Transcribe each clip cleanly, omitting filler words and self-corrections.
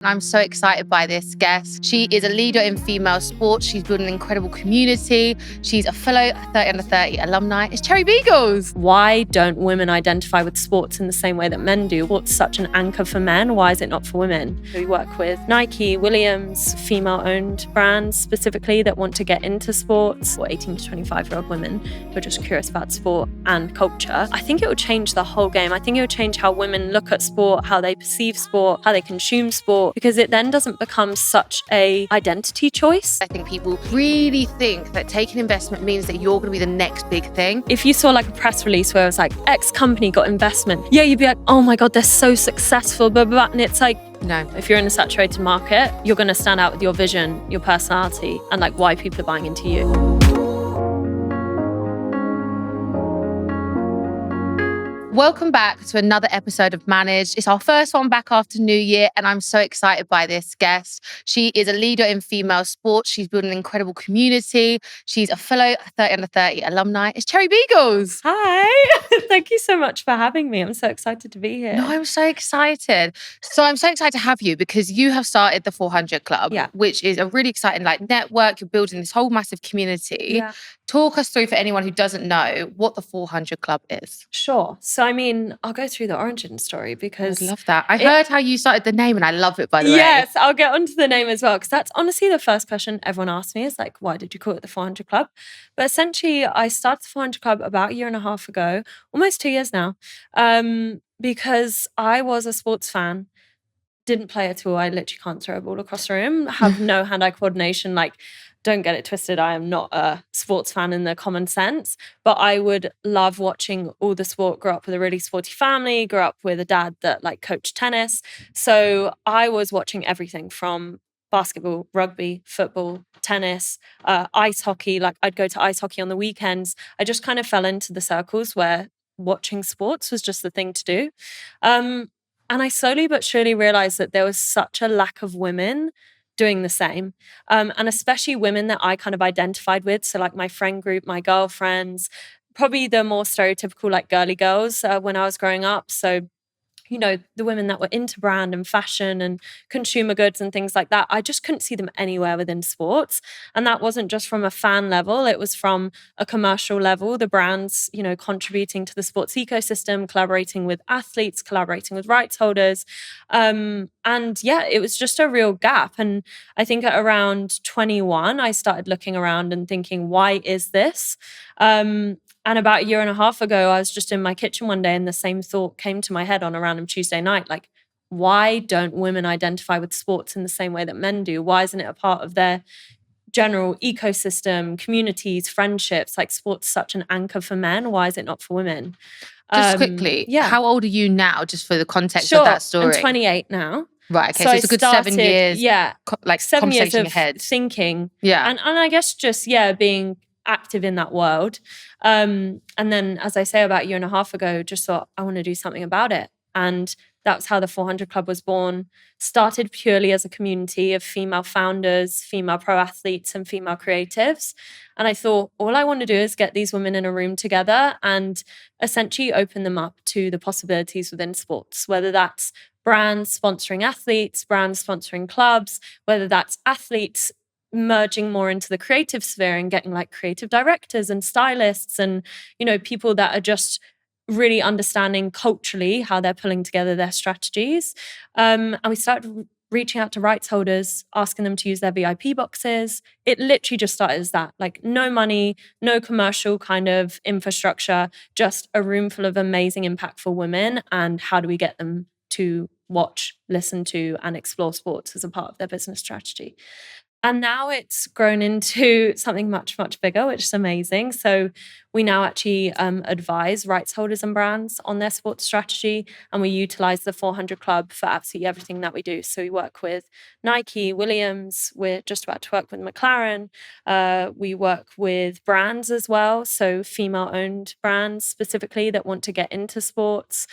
I'm so excited by this guest. She is a leader in female sports. She's built an incredible community. She's a fellow 30 under 30 alumni. It's Cherry Beagles. Why don't women identify with sports in the same way that men do? What's such an anchor for men? Why is it not for women? We work with Nike, Williams, female-owned brands specifically that want to get into sports, or 18 to 25-year-old women who are just curious about sport and culture. I think it will change the whole game. I think it will change how women look at sport, how they perceive sport, how they consume sport, because it then doesn't become such a identity choice. I think people really think that taking investment means that you're going to be the next big thing. If you saw like a press release where it was like, X company got investment, yeah, you'd be like, oh my God, they're so successful, blah, blah, blah. And it's like, no. If you're in a saturated market, you're going to stand out with your vision, your personality, and like why people are buying into you. Welcome back to another episode of Managed. It's our first one back after New Year, and I'm so excited by this guest. She is a leader in female sports. She's built an incredible community. She's a fellow 30 under 30 alumni. It's Cherry Beagles. Hi. Thank you so much for having me. I'm so excited to be here. No, I'm so excited. So I'm so excited to have you because you have started the 400 Club, which is a really exciting network. You're building this whole massive community. Yeah. Talk us through, for anyone who doesn't know, what the 400 Club is. Sure. So, I mean, I'll go through the origin story because... I love that. I heard how you started the name and I love it, by the way. Yes, I'll get onto the name as well because that's honestly the first question everyone asks me is like, why did you call it the 400 Club? But essentially, I started the 400 Club about a year and a half ago, almost 2 years now, because I was a sports fan. Didn't play at all. I literally can't throw a ball across the room, have no hand-eye coordination, don't get it twisted. I am not a sports fan in the common sense, but I would love watching all the sport. Grew up with a really sporty family, grew up with a dad that coached tennis. So I was watching everything from basketball, rugby, football, tennis, ice hockey. I'd go to ice hockey on the weekends. I just kind of fell into the circles where watching sports was just the thing to do. And I slowly but surely realized that there was such a lack of women doing the same. And especially women that I kind of identified with. So my friend group, my girlfriends, probably the more stereotypical girly girls when I was growing up. So, the women that were into brand and fashion and consumer goods and things like that, I just couldn't see them anywhere within sports. And that wasn't just from a fan level, it was from a commercial level. The brands, contributing to the sports ecosystem, collaborating with athletes, collaborating with rights holders. It was just a real gap. And I think at around 21, I started looking around and thinking, why is this? And about a year and a half ago, I was just in my kitchen one day and the same thought came to my head on a random Tuesday night. Why don't women identify with sports in the same way that men do? Why isn't it a part of their general ecosystem, communities, friendships? Sport's such an anchor for men. Why is it not for women? Just quickly, how old are you now, just for the context of that story? I'm 28 now. Right, okay, so it's a good 7 years, 7 years of ahead. thinking. Yeah. And I guess just, being active in that world. And then, as I say, about a year and a half ago, just thought I want to do something about it. And that's how the 400 Club was born. Started purely as a community of female founders, female pro athletes, and female creatives. And I thought, all I want to do is get these women in a room together and essentially open them up to the possibilities within sports, whether that's brands sponsoring athletes, brands sponsoring clubs, whether that's athletes merging more into the creative sphere and getting creative directors and stylists and, people that are just really understanding culturally how they're pulling together their strategies. And we started reaching out to rights holders, asking them to use their VIP boxes. It literally just started as that, no money, no commercial kind of infrastructure, just a room full of amazing, impactful women. And how do we get them to watch, listen to, and explore sports as a part of their business strategy? And now it's grown into something much, much bigger, which is amazing. So we now actually advise rights holders and brands on their sports strategy, and we utilize the 400 Club for absolutely everything that we do. So we work with Nike, Williams, we're just about to work with McLaren. We work with brands as well, so female-owned brands specifically that want to get into sports.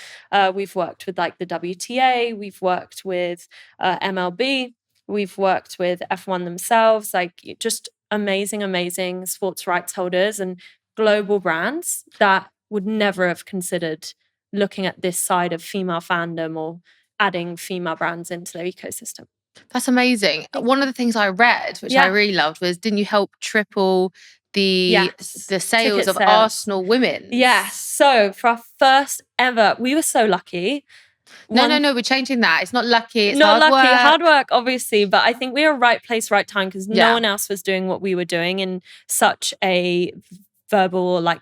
We've worked with the WTA, we've worked with MLB. We've worked with F1 themselves, just amazing sports rights holders and global brands that would never have considered looking at this side of female fandom or adding female brands into their ecosystem. That's amazing. One of the things I read, which I Yeah. really loved, was didn't you help triple the Yes. sales Ticket of sales. Arsenal women's? Yes. So for our first ever, we were so lucky. No, we're changing that. It's not lucky, it's Not hard lucky, work. hard work, obviously, but I think we were right place, right time because no Yeah. one else was doing what we were doing in such a verbal, like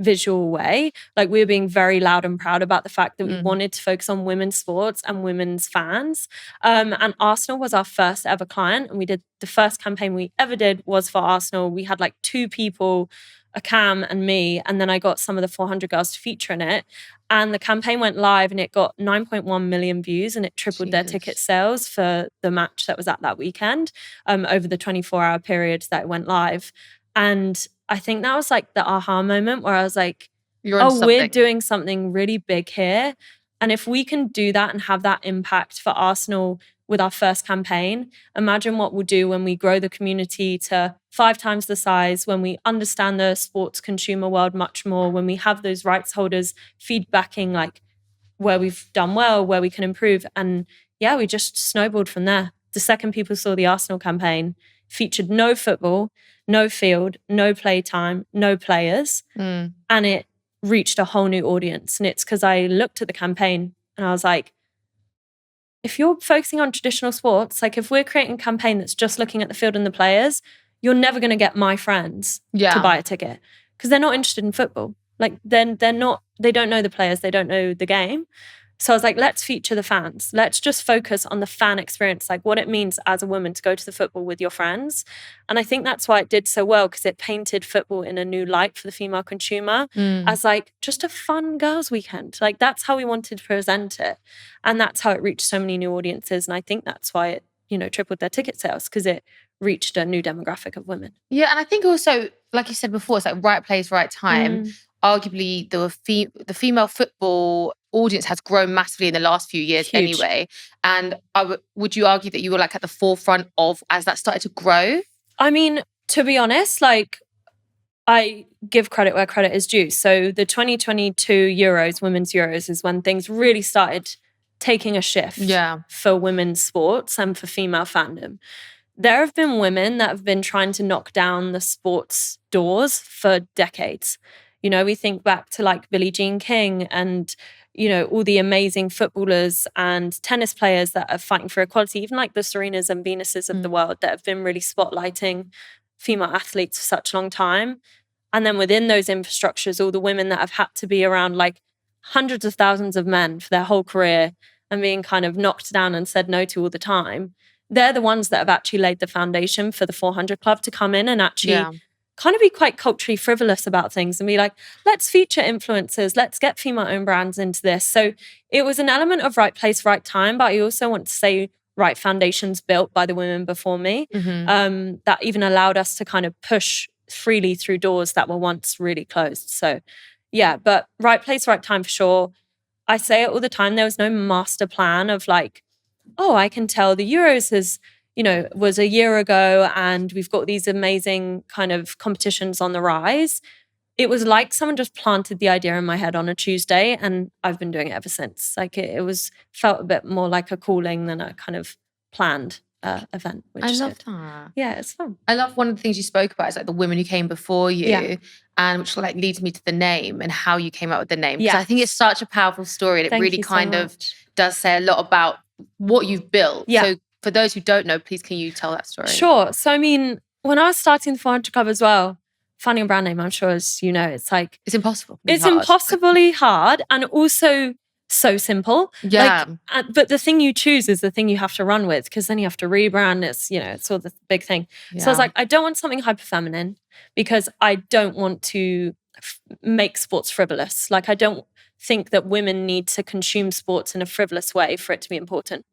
visual way. Like we were being very loud and proud about the fact that we wanted to focus on women's sports and women's fans. And Arsenal was our first ever client, and we did the first campaign we ever did was for Arsenal. We had like 2 people, a Cam and me, and then I got some of the 400 girls to feature in it. And the campaign went live and it got 9.1 million views and it tripled their ticket sales for the match that was at that weekend over the 24-hour period that it went live. And I think that was like the aha moment where I was like, we're doing something really big here. And if we can do that and have that impact for Arsenal with our first campaign, imagine what we'll do when we grow the community to 5 times the size, when we understand the sports consumer world much more, when we have those rights holders feedbacking like where we've done well, where we can improve. And yeah, we just snowballed from there. The second people saw the Arsenal campaign, featured no football, no field, no play time, no players. And it reached a whole new audience. And it's because I looked at the campaign and I was like, if you're focusing on traditional sports, like if we're creating a campaign that's just looking at the field and the players, you're never going to get my friends to buy a ticket because they're not interested in football. Like then they don't know the players, they don't know the game. So I was like, let's feature the fans. Let's just focus on the fan experience, like what it means as a woman to go to the football with your friends. And I think that's why it did so well because it painted football in a new light for the female consumer as like just a fun girls' weekend. Like that's how we wanted to present it. And that's how it reached so many new audiences. And I think that's why it, tripled their ticket sales because it reached a new demographic of women. Yeah, and I think also, like you said before, it's like right place, right time. Arguably, the female football audience has grown massively in the last few years anyway. And would you argue that you were like at the forefront of as that started to grow? I mean, to be honest, like I give credit where credit is due. So the 2022 Euros, Women's Euros, is when things really started taking a shift for women's sports and for female fandom. There have been women that have been trying to knock down the sports doors for decades. We think back to like Billie Jean King and, all the amazing footballers and tennis players that are fighting for equality, even like the Serenas and Venuses of the world that have been really spotlighting female athletes for such a long time. And then within those infrastructures, all the women that have had to be around like hundreds of thousands of men for their whole career and being kind of knocked down and said no to all the time, they're the ones that have actually laid the foundation for the 400 Club to come in and actually kind of be quite culturally frivolous about things and be like, let's feature influencers, let's get female-owned brands into this. So it was an element of right place, right time, but I also want to say right foundations built by the women before me that even allowed us to kind of push freely through doors that were once really closed. So yeah, but right place, right time for sure. I say it all the time. There was no master plan of like, I can tell the Euros was a year ago and we've got these amazing kind of competitions on the rise. It was like someone just planted the idea in my head on a Tuesday and I've been doing it ever since. Like it felt a bit more like a calling than a kind of planned event. Which I is love good. that. Yeah, it's fun. I love one of the things you spoke about is like the women who came before you and which like leads me to the name and how you came up with the name. Because I think it's such a powerful story and it really kind of does say a lot about what you've built. So for those who don't know, please can you tell that story? Sure. So I mean, when I was starting the 400 Club as well, finding a brand name, I'm sure as you know, it's like it's impossible. It's impossibly hard and also so simple. Yeah. But the thing you choose is the thing you have to run with because then you have to rebrand. It's all the big thing. So I was like, I don't want something hyper feminine because I don't want to make sports frivolous. Like I don't think that women need to consume sports in a frivolous way for it to be important.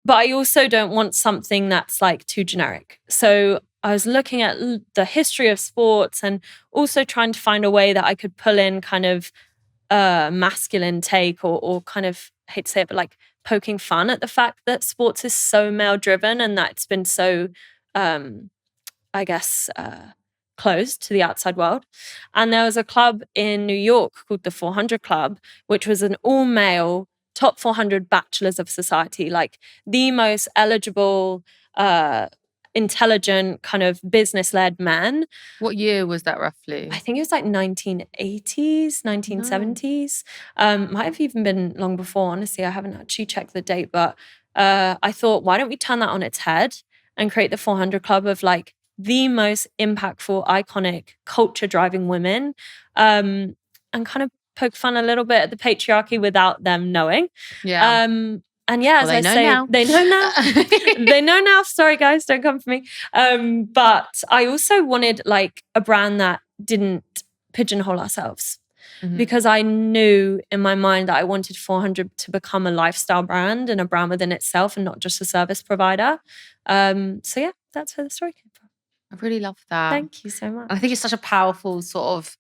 But I also don't want something that's like too generic. So I was looking at the history of sports and also trying to find a way that I could pull in kind of a masculine take or kind of, I hate to say it, but like poking fun at the fact that sports is so male driven and that it's been so, I guess, closed to the outside world. And there was a club in New York called the 400 Club, which was an all male top 400 bachelors of society, like the most eligible, intelligent, kind of business-led men. What year was that roughly? I think it was like 1980s, 1970s. Might have even been long before, honestly. I haven't actually checked the date, but I thought, why don't we turn that on its head and create the 400 Club of like the most impactful, iconic, culture-driving women, and kind of poke fun a little bit at the patriarchy without them knowing. Yeah. And yeah, as Well, I say, now. they know now. They know now. Sorry, guys, don't come for me. But I also wanted like a brand that didn't pigeonhole ourselves, because I knew in my mind that I wanted 400 to become a lifestyle brand and a brand within itself and not just a service provider. So yeah, that's where the story came from. I really love that. Thank you so much. And I think it's such a powerful sort of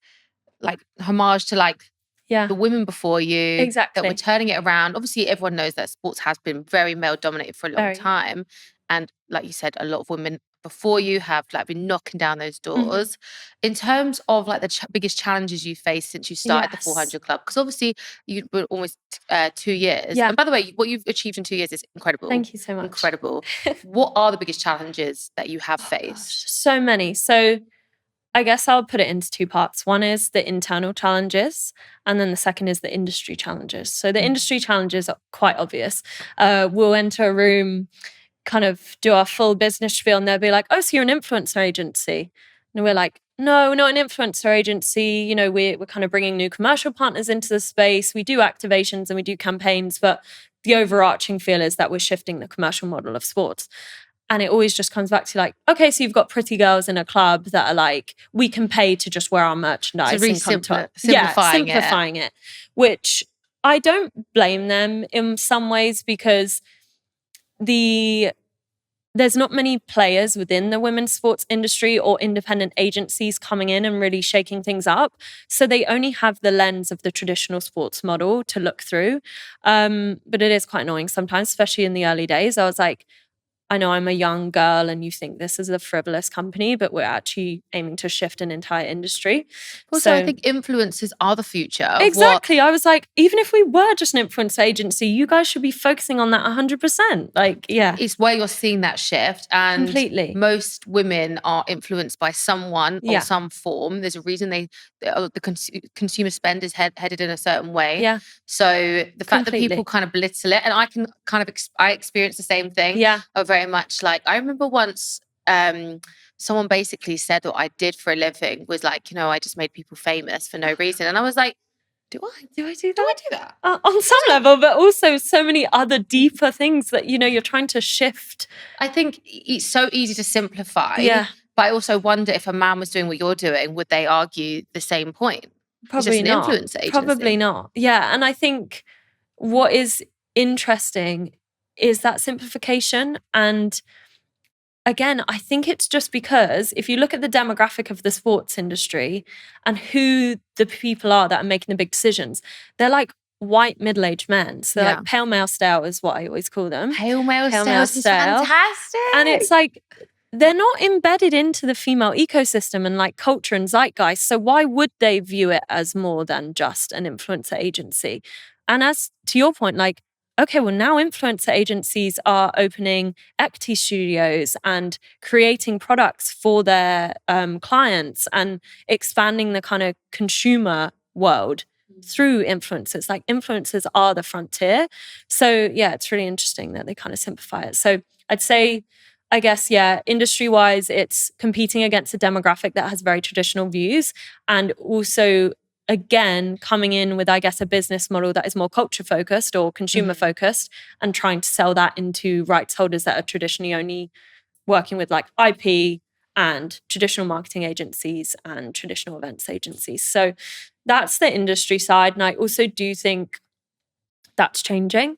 like homage to like the women before you. Exactly. That we're turning it around. Obviously, everyone knows that sports has been very male dominated for a long time. And like you said, a lot of women before you have like been knocking down those doors. In terms of like the biggest challenges you faced since you started the 400 Club, because obviously you were almost 2 years. Yeah. And by the way, what you've achieved in 2 years is incredible. Thank you so much. Incredible. What are the biggest challenges that you have faced? So many. So I guess I'll put it into 2 parts. One is the internal challenges, and then the second is the industry challenges. So the industry challenges are quite obvious. We'll enter a room, kind of do our full business spiel, and they'll be like, oh, so you're an influencer agency. And we're like, no, we're not an influencer agency. You know, we're kind of bringing new commercial partners into the space. We do activations and we do campaigns, but the overarching feel is that we're shifting the commercial model of sports. And it always just comes back to like, okay, so you've got pretty girls in a club that are like, we can pay to just wear our merchandise. So and come simplifying it, which I don't blame them in some ways, because there's not many players within the women's sports industry or independent agencies coming in and really shaking things up. So they only have the lens of the traditional sports model to look through. But it is quite annoying sometimes, especially in the early days. I was like, I know I'm a young girl and you think this is a frivolous company, but we're actually aiming to shift an entire industry. Also, I think influencers are the future. Exactly. I was like, even if we were just an influencer agency, you guys should be focusing on that 100%. Like, yeah. It's where you're seeing that shift. And completely. Most women are influenced by someone or some form. There's a reason the consumer spend is headed in a certain way. Yeah. So the fact that people kind of belittle it, and I can kind of, I experience the same thing. Yeah. Very much like, I remember once someone basically said what I did for a living was like, you know, I just made people famous for no reason. And I was like, do I do that? On some level, but also so many other deeper things that, you know, you're trying to shift. I think it's so easy to simplify. Yeah. But I also wonder if a man was doing what you're doing, would they argue the same point? Probably not. Influence agency. Probably not. Yeah. And I think what is interesting is that simplification. And again, I think it's just because if you look at the demographic of the sports industry and who the people are that are making the big decisions, they're like white middle-aged men. So like pale male style is what I always call them. Pale male style is fantastic. And it's like, they're not embedded into the female ecosystem and like culture and zeitgeist. So why would they view it as more than just an influencer agency? And as to your point, like, okay, well, now influencer agencies are opening equity studios and creating products for their clients and expanding the kind of consumer world through influencers. Like, influencers are the frontier. So yeah, it's really interesting that they kind of simplify it. So I'd say, I guess, yeah, industry-wise, it's competing against a demographic that has very traditional views, and also, again, coming in with, I guess, a business model that is more culture focused or consumer focused, and trying to sell that into rights holders that are traditionally only working with like IP and traditional marketing agencies and traditional events agencies. So that's the industry side. And I also do think that's changing.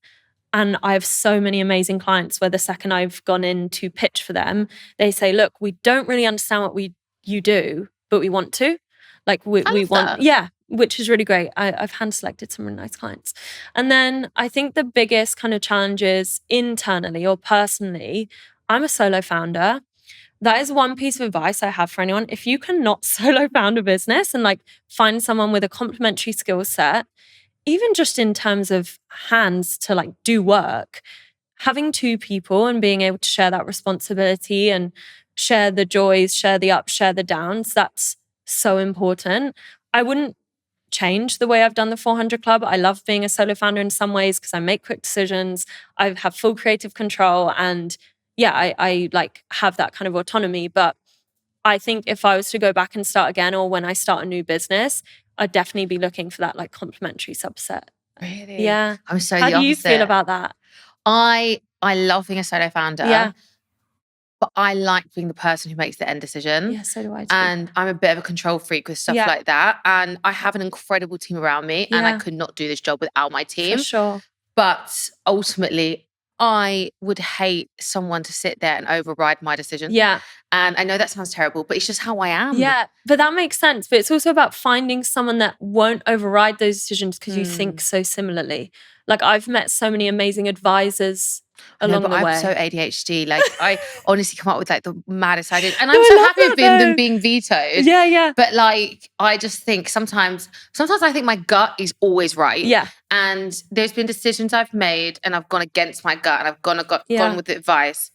And I have so many amazing clients where the second I've gone in to pitch for them, they say, look, we don't really understand what you do, but we want to. Like we want, which is really great. I've hand selected some really nice clients. And then I think the biggest kind of challenges internally or personally, I'm a solo founder. That is one piece of advice I have for anyone. If you cannot solo found a business and like find someone with a complementary skill set, even just in terms of hands to like do work, having two people and being able to share that responsibility and share the joys, share the ups, share the downs, that's so important. I wouldn't change the way I've done the 400 Club. I love being a solo founder in some ways because I make quick decisions. I have full creative control, and yeah, I like have that kind of autonomy. But I think if I was to go back and start again, or when I start a new business, I'd definitely be looking for that like complementary subset. Really? Yeah. I'm so How the do you feel opposite. about that? I love being a solo founder. Yeah. But I like being the person who makes the end decision. Yeah, so do I too. And I'm a bit of a control freak with stuff Yeah. like that. And I have an incredible team around me. And I Yeah. could not do this job without my For team. sure. But ultimately, I would hate someone to sit there and override my decision. Yeah. And I know that sounds terrible, but it's just how I am. Yeah, but that makes sense. But it's also about finding someone that won't override those decisions because you think so similarly. Like I've met so many amazing advisors along the way. I'm so ADHD. Like I honestly come up with like the maddest ideas. And No, I'm I so love happy that with them though. being vetoed. Yeah, yeah. But like I just think sometimes I think my gut is always right. Yeah. And there's been decisions I've made and I've gone against my gut and I've gone with the advice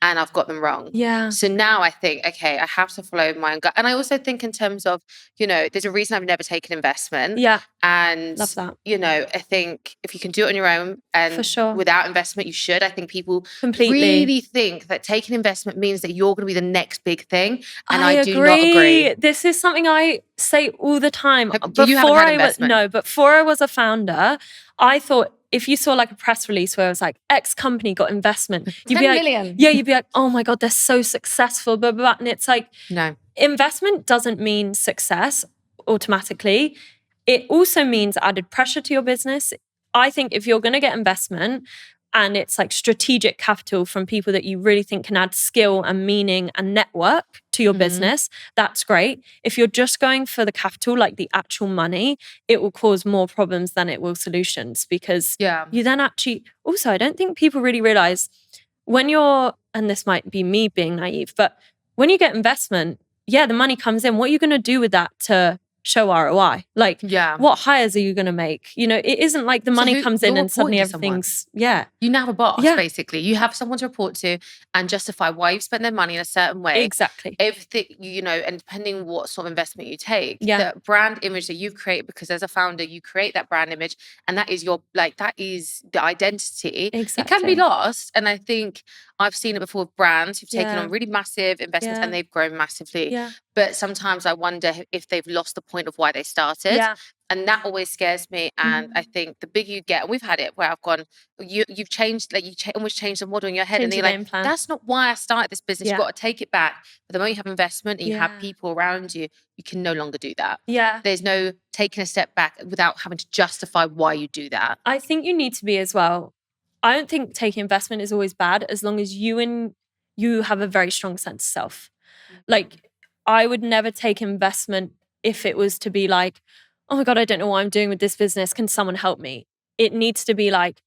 and I've got them wrong. Yeah. So now I think, okay, I have to follow my own gut. And I also think in terms of, there's a reason I've never taken investment. Yeah. And, love that. I think if you can do it on your own and For sure. without investment, you should. I think people Completely. really think that taking investment means that you're going to be the next big thing. And I agree. do not agree. This is something I say all the time. You haven't had investment? No, before I was a founder, I thought if you saw like a press release where it was like X company got investment, you'd be like, million. Yeah, you'd be like, oh my God, they're so successful, blah, blah, blah. And it's like, no, investment doesn't mean success automatically. It also means added pressure to your business. I think if you're going to get investment and it's like strategic capital from people that you really think can add skill and meaning and network to your business, that's great. If you're just going for the capital, like the actual money, it will cause more problems than it will solutions because you then actually, also, I don't think people really realize when you're, and this might be me being naive, but when you get investment, the money comes in. What are you going to do with that to show ROI? Like, what hires are you going to make? It isn't like the money comes in and suddenly everything's, You now have a boss, basically. You have someone to report to and justify why you've spent their money in a certain way. Exactly. Everything, and depending what sort of investment you take, the brand image that you've created, because as a founder, you create that brand image and that is that is the identity. Exactly. It can be lost. And I think I've seen it before with brands who've taken on really massive investments and they've grown massively. But sometimes I wonder if they've lost the point of why they started. And that always scares me. And I think the bigger you get, and we've had it where I've gone, you've changed, like almost changed the model in your head. And you're like, that's not why I started this business. You've got to take it back. But the moment you have investment and you have people around you, you can no longer do that. There's no taking a step back without having to justify why you do that. I think you need to be as well. I don't think taking investment is always bad as long as you have a very strong sense of self. Like, I would never take investment if it was to be like, oh my God, I don't know what I'm doing with this business. Can someone help me? It needs to be like,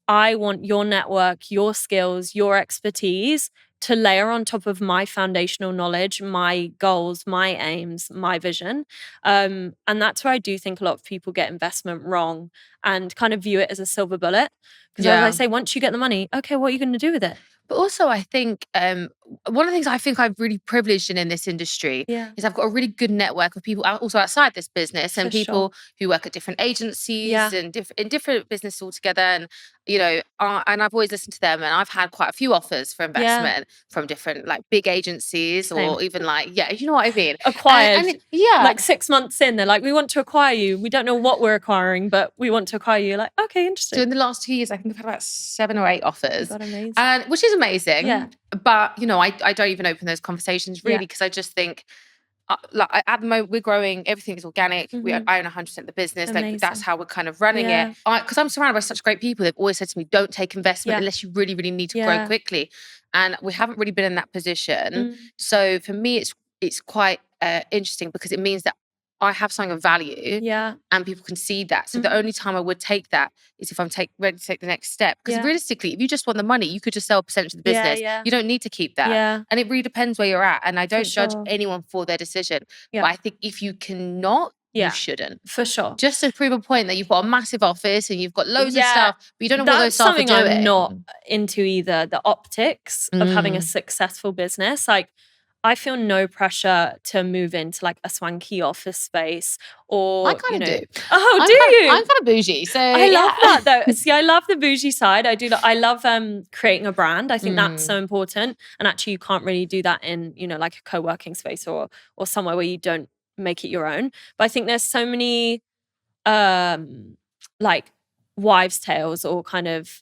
I want your network, your skills, your expertise to layer on top of my foundational knowledge, my goals, my aims, my vision. And that's where I do think a lot of people get investment wrong and kind of view it as a silver bullet. Because as I say, once you get the money, okay, what are you going to do with it? But also, I think one of the things I think I'm really privileged in this industry is I've got a really good network of people also outside this business and people who work at different agencies and in different businesses altogether. And and I've always listened to them, and I've had quite a few offers for investment from different like big agencies or even like you know what I mean, acquired. And like 6 months in, they're like, we want to acquire you. We don't know what we're acquiring, but we want to acquire you. Like, okay, interesting. So in the last 2 years, I think I've had about 7 or 8 offers. God, amazing. And which is amazing. But I don't even open those conversations really because I just think at the moment we're growing, everything is organic. I own 100% of the business. Amazing. Like that's how we're kind of running it. Because I'm surrounded by such great people. They've always said to me, don't take investment unless you really, really need to grow quickly. And we haven't really been in that position. So for me, it's quite interesting because it means that I have something of value and people can see that. So the only time I would take that is if I'm ready to take the next step. Because realistically, if you just want the money, you could just sell a percentage of the business. You don't need to keep that. And it really depends where you're at. And I don't judge anyone for their decision. But I think if you cannot Yeah. you shouldn't. For sure. Just to prove a point that you've got a massive office and you've got loads of Yeah, stuff, but you don't know what those that's staff are something doing. I'm not into either. The optics of having a successful business. Like, I feel no pressure to move into like a swanky office space or, I kind of do. Oh, I'm do you? I'm kind of bougie, so I love yeah. that though. See, I love the bougie side. I do. I love creating a brand. I think that's so important. And actually, you can't really do that in like a co-working space or somewhere where you don't make it your own. But I think there's so many like wives' tales or kind of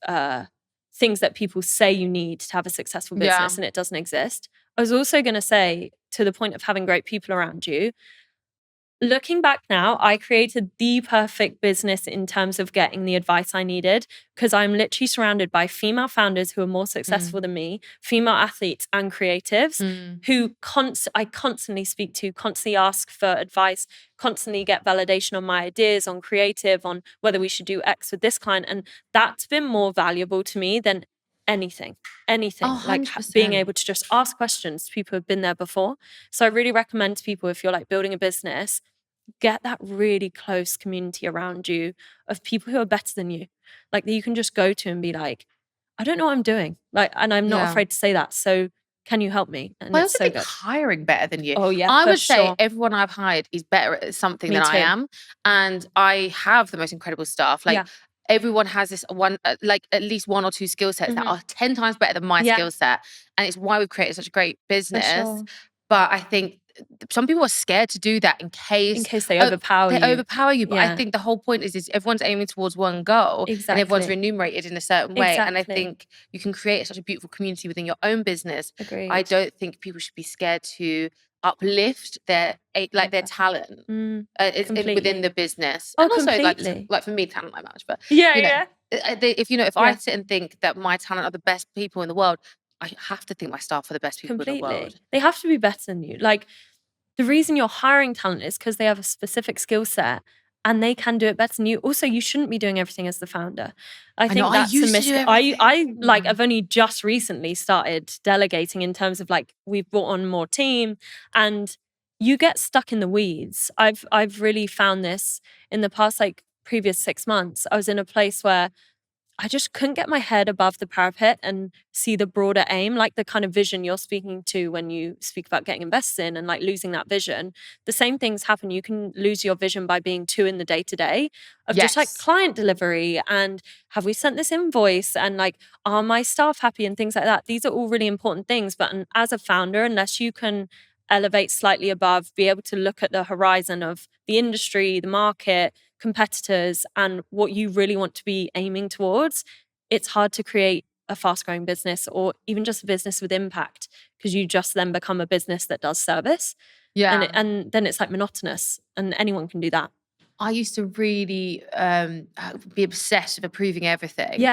things that people say you need to have a successful business, and it doesn't exist. I was also going to say, to the point of having great people around you, looking back now, I created the perfect business in terms of getting the advice I needed, because I'm literally surrounded by female founders who are more successful than me, female athletes and creatives who I constantly speak to, constantly ask for advice, constantly get validation on my ideas, on creative, on whether we should do X with this client. And that's been more valuable to me than anything. Like being able to just ask questions to people who have been there before. So I really recommend to people, if you're like building a business, get that really close community around you of people who are better than you, like that you can just go to and be like, I don't know what I'm doing, like, and I'm not afraid to say that, so can you help me? And I it's also so think good. hiring better than you. Oh yeah, I for would say sure. everyone I've hired is better at something Me than I too. am, and I have the most incredible staff. Like everyone has this one, like at least one or two skill sets that are 10 times better than my skill set, and it's why we've created such a great business. Sure. But I think some people are scared to do that in case they overpower you. But I think the whole point is everyone's aiming towards one goal, and everyone's remunerated in a certain way. And I think you can create such a beautiful community within your own business. Agreed. I don't think people should be scared to uplift their talent within the business. Oh, and also completely. like for me, talent like much, but Yeah. if I sit and think that my talent are the best people in the world, I have to think my staff are the best people in the world. They have to be better than you. Like, the reason you're hiring talent is because they have a specific skill set and they can do it better than you. Also, you shouldn't be doing everything as the founder. I think that's a mistake. I've only just recently started delegating, in terms of like, we've brought on more team and you get stuck in the weeds. I've really found this in the past, like previous 6 months. I was in a place where I just couldn't get my head above the parapet and see the broader aim, like the kind of vision you're speaking to when you speak about getting invested in and like losing that vision. The same things happen. You can lose your vision by being too in the day-to-day of just like client delivery and have we sent this invoice and like, are my staff happy and things like that. These are all really important things. But as a founder, unless you can elevate slightly above, be able to look at the horizon of the industry, the market, competitors, and what you really want to be aiming towards, it's hard to create a fast growing business or even just a business with impact, because you just then become a business that does service. And then it's like monotonous, and anyone can do that. I used to really be obsessed with approving everything.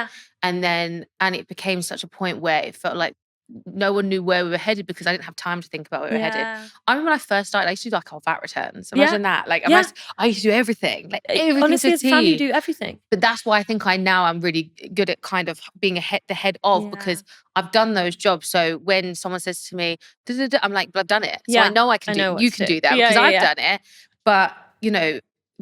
And it became such a point where it felt like no one knew where we were headed because I didn't have time to think about where we were headed. I remember when I first started, I used to do like our VAT returns. Imagine that. Like I used to do everything. Like everything. Honestly, as a founder, you do everything. But that's why I think I'm really good at kind of being the head of, because I've done those jobs. So when someone says to me, I'm like, but I've done it. So I know I can do it. You can do that because I've done it. But,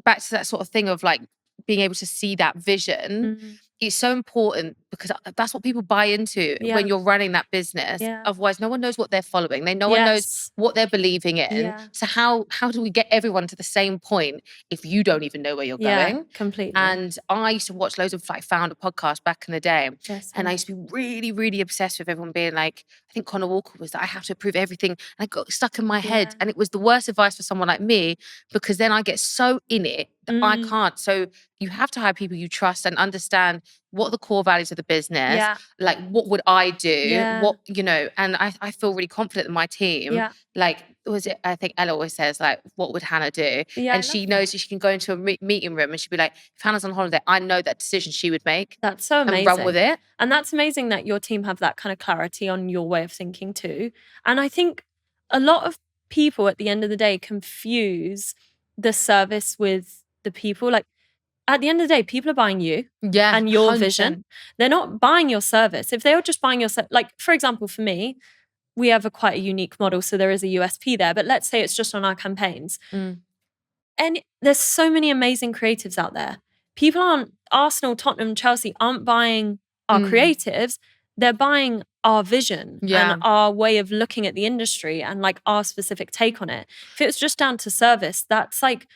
back to that sort of thing of like being able to see that vision. It's so important because that's what people buy into when you're running that business. Otherwise, no one knows what they're following. No one knows what they're believing in. So how do we get everyone to the same point if you don't even know where you're going? Completely. And I used to watch loads of like founder podcasts back in the day. And I used to be really, really obsessed with everyone being like, I think Connor Walker was that I have to approve everything. And I got stuck in my head. And it was the worst advice for someone like me, because then I get so in it that I can't. So you have to hire people you trust and understand what are the core values of the business. Like, what would I do? What, and I feel really confident in my team. Like, I think Ella always says, like, what would Hannah do? And she knows that she can go into a meeting room and she'd be like, if Hannah's on holiday, I know that decision she would make. That's so amazing. And run with it. And that's amazing that your team have that kind of clarity on your way of thinking too. And I think a lot of people at the end of the day confuse the service with the people. Like, at the end of the day, people are buying you and your 100%. Vision. They're not buying your service. If they were just buying your like, for example, for me, we have quite a unique model, so there is a USP there. But let's say it's just on our campaigns. and there's so many amazing creatives out there. People aren't, Arsenal, Tottenham, Chelsea aren't buying our creatives. They're buying our vision and our way of looking at the industry and like our specific take on it. If it was just down to service, that's like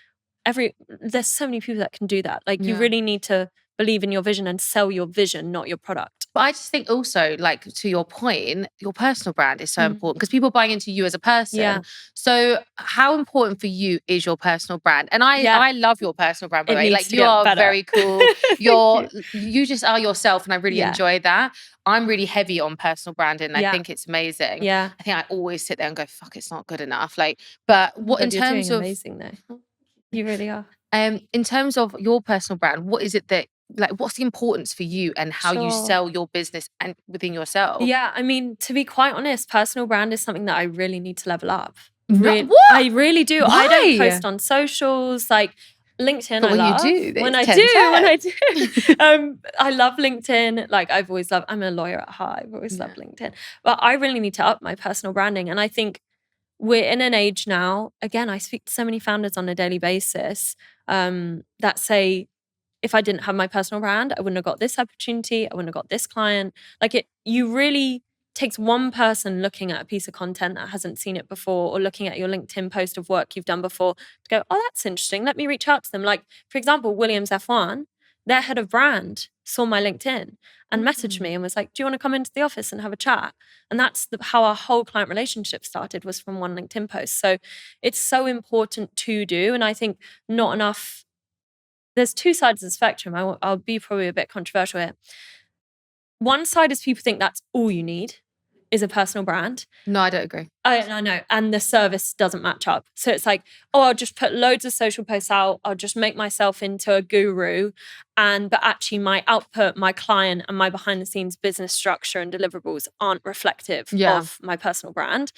there's so many people that can do that. Like you really need to believe in your vision and sell your vision, not your product. But I just think also, like, to your point, your personal brand is so important because people are buying into you as a person. Yeah. So how important for you is your personal brand? And I love your personal brand, by the way. Like, you are very cool. You just are yourself, and I really enjoy that. I'm really heavy on personal branding. I think it's amazing. Yeah. I think I always sit there and go, fuck, it's not good enough. Like, but what in terms you're of doing amazing though. You really are. In terms of your personal brand, what is it that, like, what's the importance for you and how you sell your business and within yourself? Yeah, I mean, to be quite honest, personal brand is something that I really need to level up. What? I really do. Why? I don't post on socials, like LinkedIn. But when I love. you do, when I do, I love LinkedIn. Like I've always loved. I'm a lawyer at heart. I've always loved LinkedIn, but I really need to up my personal branding. And I think we're in an age now. Again, I speak to so many founders on a daily basis that say, if I didn't have my personal brand, I wouldn't have got this opportunity. I wouldn't have got this client. Like you really takes one person looking at a piece of content that hasn't seen it before, or looking at your LinkedIn post of work you've done before, to go, oh, that's interesting. Let me reach out to them. Like, for example, Williams F1, their head of brand saw my LinkedIn and messaged me and was like, do you want to come into the office and have a chat? And that's how our whole client relationship started, was from one LinkedIn post. So it's so important to do. And I think not enough. There's two sides of the spectrum. I'll be probably a bit controversial here. One side is people think that's all you need is a personal brand. No, I don't agree. I know. And the service doesn't match up. So it's like, oh, I'll just put loads of social posts out. I'll just make myself into a guru. But actually my output, my client, and my behind the scenes business structure and deliverables aren't reflective of my personal brand.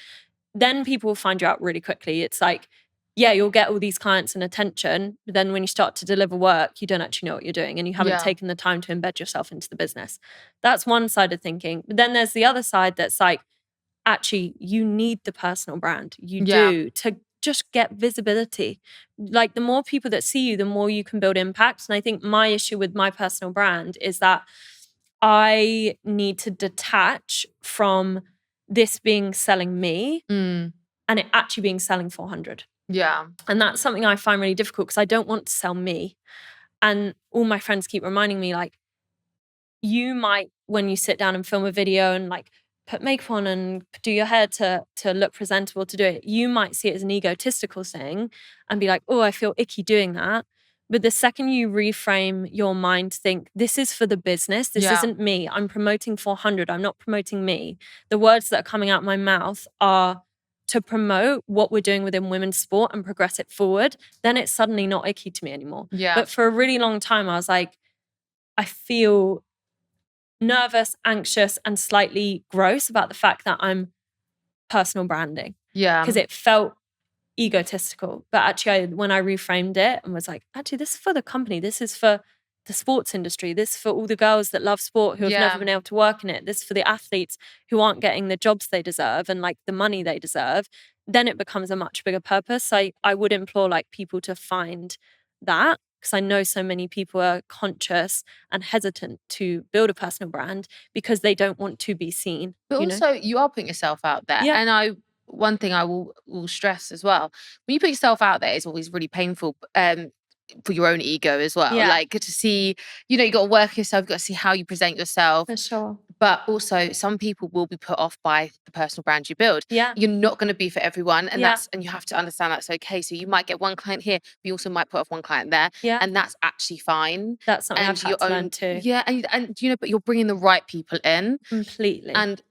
Then people will find you out really quickly. It's like, yeah, you'll get all these clients and attention, but then when you start to deliver work, you don't actually know what you're doing and you haven't taken the time to embed yourself into the business. That's one side of thinking. But then there's the other side that's like, actually, you need the personal brand. You do, to just get visibility. Like the more people that see you, the more you can build impact. And I think my issue with my personal brand is that I need to detach from this being selling me and it actually being selling 400. Yeah. And that's something I find really difficult because I don't want to sell me. And all my friends keep reminding me, like, you might, when you sit down and film a video and like put makeup on and do your hair to look presentable to do it, you might see it as an egotistical thing and be like, oh, I feel icky doing that. But the second you reframe your mind to think, this is for the business, this isn't me, I'm promoting 400, I'm not promoting me. The words that are coming out my mouth are to promote what we're doing within women's sport and progress it forward, then it's suddenly not icky to me anymore. But for a really long time, I was like, I feel nervous, anxious, and slightly gross about the fact that I'm personal branding. Yeah. Because it felt egotistical. But actually, when I reframed it and was like, actually, this is for the company. This is for the sports industry. This is for all the girls that love sport who have never been able to work in it. This is for the athletes who aren't getting the jobs they deserve and like the money they deserve. Then it becomes a much bigger purpose. I would implore like people to find that, because I know so many people are conscious and hesitant to build a personal brand because they don't want to be seen. But also, you are putting yourself out there. Yeah. And one thing I will stress as well, when you put yourself out there, it's always really painful for your own ego as well. Yeah. Like, to see, you got to work yourself, you've got to see how you present yourself. For sure. But also, some people will be put off by the personal brand you build. Yeah. You're not going to be for everyone. And and you have to understand that's okay. So you might get one client here, but you also might put off one client there. Yeah. And that's actually fine. That's something I've had to learn too. Yeah. And but you're bringing the right people in. Completely. And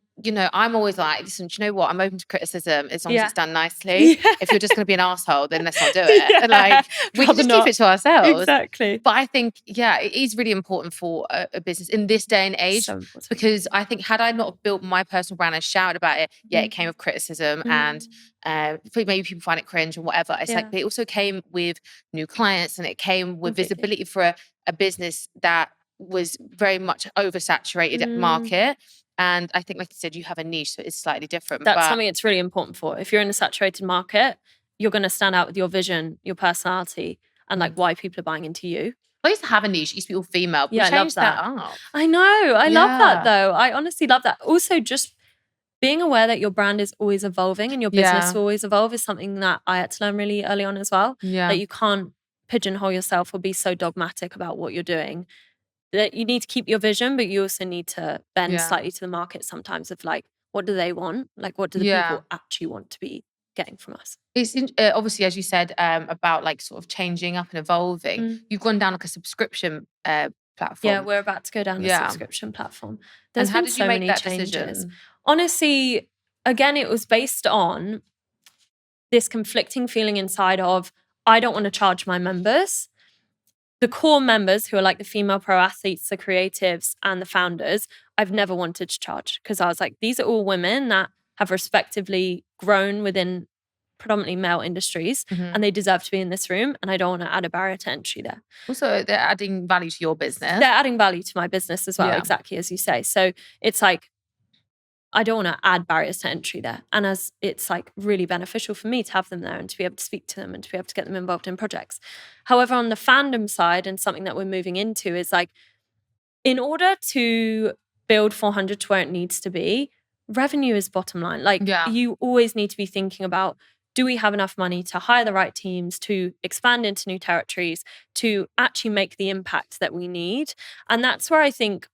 I'm always like, listen, do you know what? I'm open to criticism as long as it's done nicely. If you're just going to be an asshole, then let's not do it. Like, we can just keep it to ourselves. Exactly. But I think, it is really important for a business in this day and age, because I think had I not built my personal brand and shouted about it, it came with criticism and maybe people find it cringe and whatever. It's like, but it also came with new clients and it came with visibility for a business that was very much oversaturated market. And I think, like you said, you have a niche, so it's slightly different. That's something it's really important for. If you're in a saturated market, you're going to stand out with your vision, your personality, and like why people are buying into you. I used to have a niche. It used to be all female. Yeah, We I love changed that that. up. I know. I love that Yeah. though. I honestly love that. Also, just being aware that your brand is always evolving and your business Yeah. will always evolve is something that I had to learn really early on as well. Yeah. That you can't pigeonhole yourself or be so dogmatic about what you're doing. That you need to keep your vision, but you also need to bend Yeah. slightly to the market sometimes of like, what do they want? Like, what do the Yeah. people actually want to be getting from us? It's obviously, as you said, about like sort of changing up and evolving. You've gone down like a subscription platform. Yeah, we're about to go down the Yeah. subscription platform. And There's how been did you so make many that changes. decision? Honestly, again, it was based on this conflicting feeling inside of, I don't want to charge my members. The core members, who are like the female pro athletes, the creatives, and the founders, I've never wanted to charge because I was like, these are all women that have respectively grown within predominantly male industries and they deserve to be in this room. And I don't want to add a barrier to entry there. Also, they're adding value to your business. They're adding value to my business as well, Yeah. exactly as you say. So it's like, I don't want to add barriers to entry there. And as it's like really beneficial for me to have them there and to be able to speak to them and to be able to get them involved in projects. However, on the fandom side, and something that we're moving into is like, in order to build 400 to where it needs to be, revenue is bottom line. Like you always need to be thinking about, do we have enough money to hire the right teams, to expand into new territories, to actually make the impact that we need? And that's where I think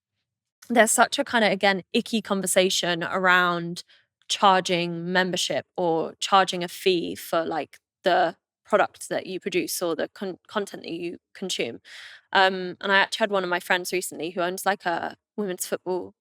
there's such a kind of, again, icky conversation around charging membership or charging a fee for like the product that you produce or the content that you consume. And I actually had one of my friends recently who owns like a women's football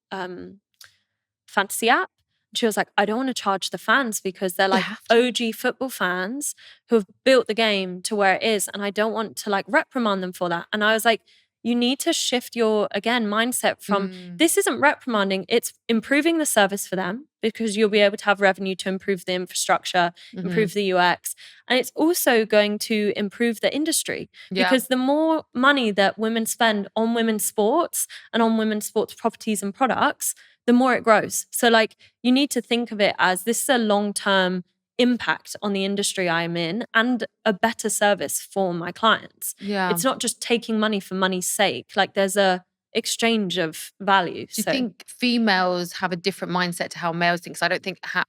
fantasy app. She was like, I don't want to charge the fans because they're like OG football fans who have built the game to where it is. And I don't want to like reprimand them for that. And I was like, you need to shift your, again, mindset from this isn't reprimanding, it's improving the service for them because you'll be able to have revenue to improve the infrastructure, improve the UX. And it's also going to improve the industry because the more money that women spend on women's sports and on women's sports properties and products, the more it grows. So like you need to think of it as this is a long-term impact on the industry I'm in and a better service for my clients. Yeah. It's not just taking money for money's sake. Like there's a exchange of value. Do you think females have a different mindset to how males think? Because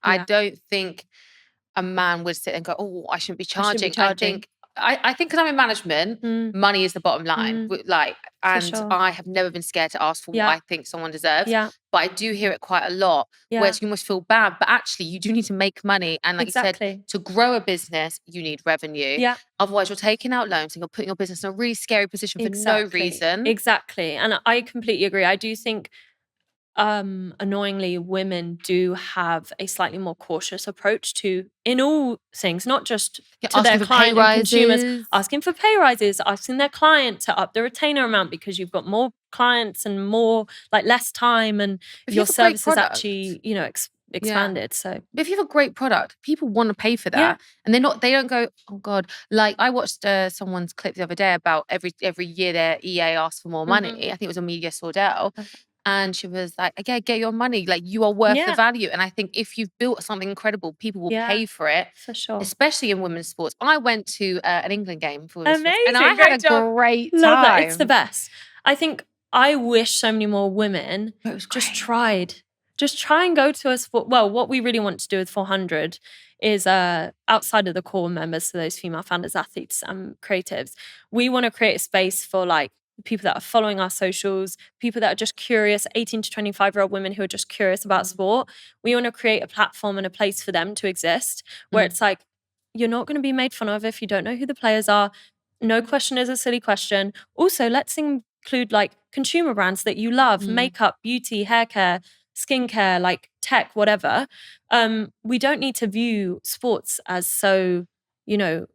I don't think a man would sit and go, oh, I shouldn't be charging. I think because I'm in management, money is the bottom line. I have never been scared to ask for what I think someone deserves. But I do hear it quite a lot, where you almost feel bad. But actually, you do need to make money. And like you said, to grow a business, you need revenue. Otherwise, you're taking out loans and you're putting your business in a really scary position for no reason. Exactly. And I completely agree. I do think annoyingly, women do have a slightly more cautious approach to in all things, not just to their client and consumers, asking for pay rises, asking their client to up the retainer amount because you've got more clients and more like less time and your service is actually, you know, expanded. So but if you have a great product, people want to pay for that. And they don't go, oh God. Like I watched someone's clip the other day about every year their EA asks for more money. I think it was on Media Sordell. And she was like, yeah, get your money. Like you are worth the value. And I think if you've built something incredible, people will pay for it. For sure. Especially in women's sports. I went to an England game for Amazing. Sports, and I had a great time. Love that. It's the best. I think I wish so many more women just try and go to a sport. Well, what we really want to do with 400 is outside of the core members, so those female founders, athletes, and creatives, we want to create a space for like people that are following our socials, people that are just curious, 18 to 25-year-old women who are just curious about sport. We want to create a platform and a place for them to exist where it's like, you're not going to be made fun of if you don't know who the players are. No question is a silly question. Also, let's include like consumer brands that you love, makeup, beauty, hair care, skincare, like tech, whatever. We don't need to view sports as so, you know,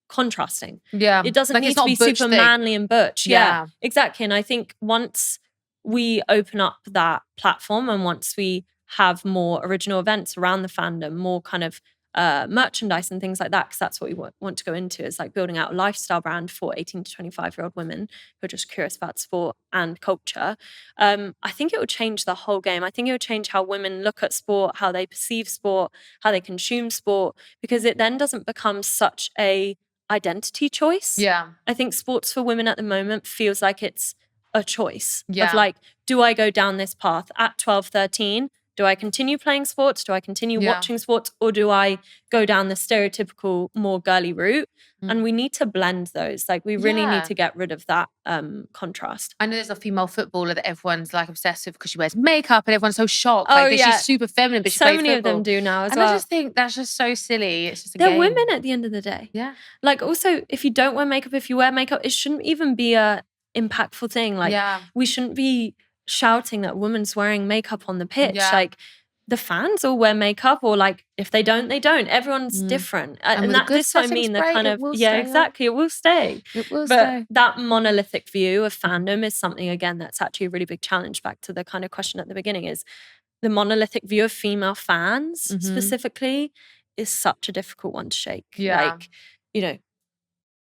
contrasting. It doesn't need to be super manly and butch. Yeah, exactly. And I think once we open up that platform and once we have more original events around the fandom, more kind of merchandise and things like that, because that's what we want to go into, is like building out a lifestyle brand for 18 to 25-year-old women who are just curious about sport and culture. I think it will change the whole game. I think it will change how women look at sport, how they perceive sport, how they consume sport, because it then doesn't become such a identity choice. Yeah. I think sports for women at the moment feels like it's a choice Yeah. of like, do I go down this path at 12, 13? Do I continue playing sports? Do I continue watching sports? Or do I go down the stereotypical, more girly route? And we need to blend those. Like, we really need to get rid of that contrast. I know there's a female footballer that everyone's like obsessed with because she wears makeup and everyone's so shocked. Like, she's super feminine, but she plays many football. of them do now as and well. I just think that's just so silly. It's just a They're game. women at the end of the day. Yeah. Like, also, if you don't wear makeup, if you wear makeup, it shouldn't even be a impactful thing. Like, we shouldn't be shouting that a woman's wearing makeup on the pitch. Like, the fans all wear makeup, or like, if they don't, they don't. Everyone's different. And that's what I mean. The kind of, exactly. It will stay. It will stay. That monolithic view of fandom is something, again, that's actually a really big challenge. Back to the kind of question at the beginning, is the monolithic view of female fans specifically is such a difficult one to shake. Like, you know,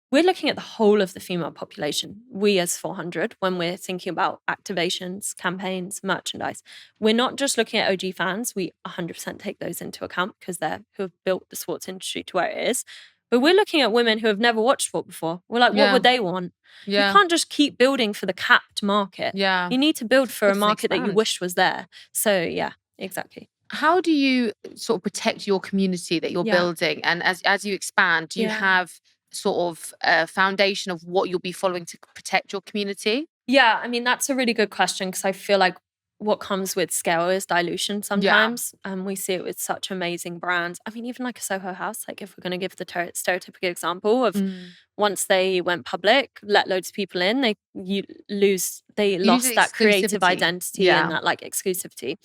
we're looking at the whole of the female population, we as 400, when we're thinking about activations, campaigns, merchandise. We're not just looking at OG fans. We 100% take those into account because they're who have built the sports industry to where it is. But we're looking at women who have never watched sport before. We're like, what would they want? You can't just keep building for the capped market. You need to build for a market that you wish was there. So yeah, exactly. How do you sort of protect your community that you're building? And as you expand, do you have sort of a foundation of what you'll be following to protect your community? Yeah, I mean, that's a really good question, because I feel like what comes with scale is dilution sometimes. And we see it with such amazing brands. I mean, even like a Soho House, like if we're going to give the stereotypical example of once they went public, let loads of people in, they lost that creative identity and that like exclusivity.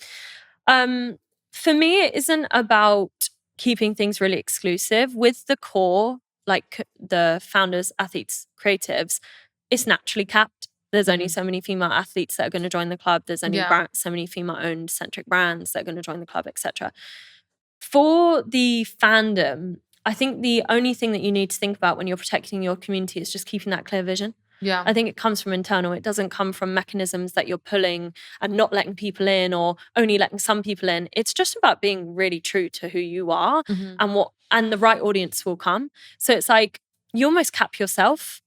For me, it isn't about keeping things really exclusive. With the core, like the founders, athletes, creatives, it's naturally capped. There's only so many female athletes that are going to join the club. There's only so many female-owned centric brands that are going to join the club, etc. For the fandom, I think the only thing that you need to think about when you're protecting your community is just keeping that clear vision. I think it comes from internal. It doesn't come from mechanisms that you're pulling and not letting people in or only letting some people in. It's just about being really true to who you are and the right audience will come. So it's like you almost cap yourself.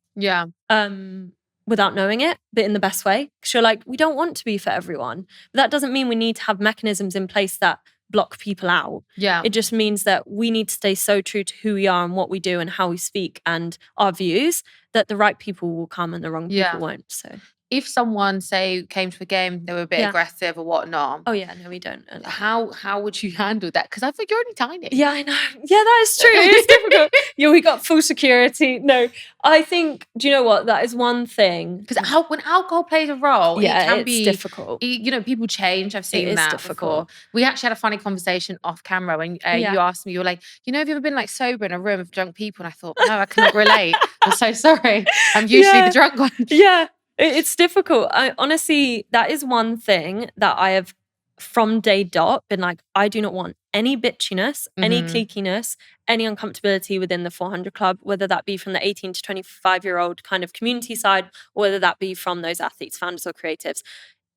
Without knowing it, but in the best way. Because you're like, we don't want to be for everyone. But that doesn't mean we need to have mechanisms in place that block people out. It just means that we need to stay so true to who we are and what we do and how we speak and our views that the right people will come and the wrong people won't. So if someone, say, came to a game, they were a bit aggressive or whatnot. Oh yeah, no, we don't. How would you handle that? Because I think you're only tiny. Yeah, I know. Yeah, that is true. It's difficult. We got full security. No, I think, do you know what? That is one thing. Because when alcohol plays a role, it can be difficult. People change. I've seen that before. We actually had a funny conversation off camera when you asked me, you were like, have you ever been like sober in a room of drunk people? And I thought, no, I cannot relate. I'm so sorry. I'm usually the drunk one. Yeah. It's difficult. Honestly, that is one thing that I have from day dot been like, I do not want any bitchiness, any cliquiness, any uncomfortability within the 400 Club, whether that be from the 18 to 25-year-old kind of community side, or whether that be from those athletes, founders or creatives.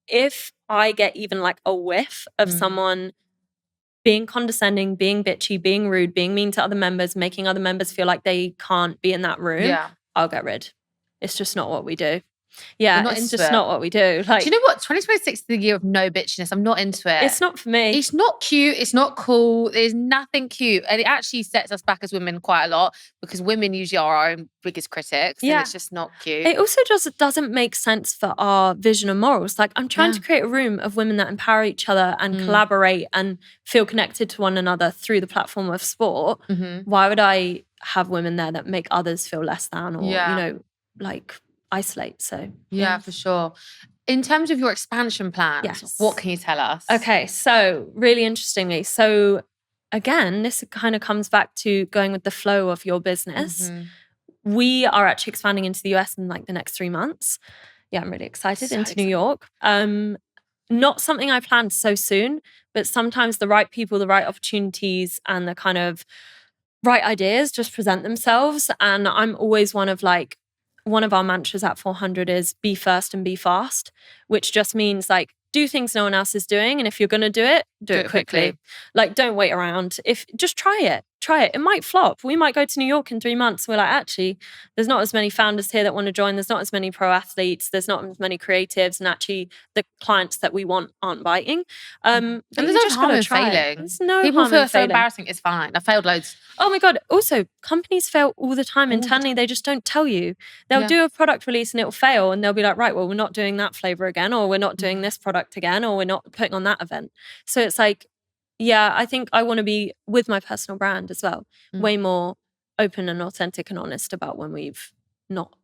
If I get even like a whiff of someone being condescending, being bitchy, being rude, being mean to other members, making other members feel like they can't be in that room, I'll get rid. It's just not what we do. Yeah, it's just not what we do. Like, do you know what? 2026 is the year of no bitchiness. I'm not into it. It's not for me. It's not cute. It's not cool. There's nothing cute. And it actually sets us back as women quite a lot because women usually are our own biggest critics. And it's just not cute. It also doesn't make sense for our vision and morals. Like, I'm trying to create a room of women that empower each other and collaborate and feel connected to one another through the platform of sport. Why would I have women there that make others feel less than or, like, isolate? So for sure. In terms of your expansion plans, what can you tell us? Okay, so really interestingly, so again, this kind of comes back to going with the flow of your business. We are actually expanding into the US in like the next 3 months. Yeah, I'm really excited. Into New York. not something I planned so soon, but sometimes the right people, the right opportunities, and the kind of right ideas just present themselves. And I'm always one of our mantras at 400 is be first and be fast, which just means like do things no one else is doing. And if you're going to do it quickly. Like don't wait around. If just try it. It might flop. We might go to New York in 3 months. We're like, actually, there's not as many founders here that want to join. There's not as many pro athletes. There's not as many creatives. And actually the clients that we want aren't biting. And there's no harm in failing. There's no People harm feel in so failing. embarrassing. It's fine. I failed loads. Oh my God. Also, companies fail all the time internally. They just don't tell you. They'll do a product release and it'll fail. And they'll be like, right, well, we're not doing that flavor again, or we're not doing this product again, or we're not putting on that event. So it's like, yeah, I think I want to be with my personal brand as well, way more open and authentic and honest about when we've not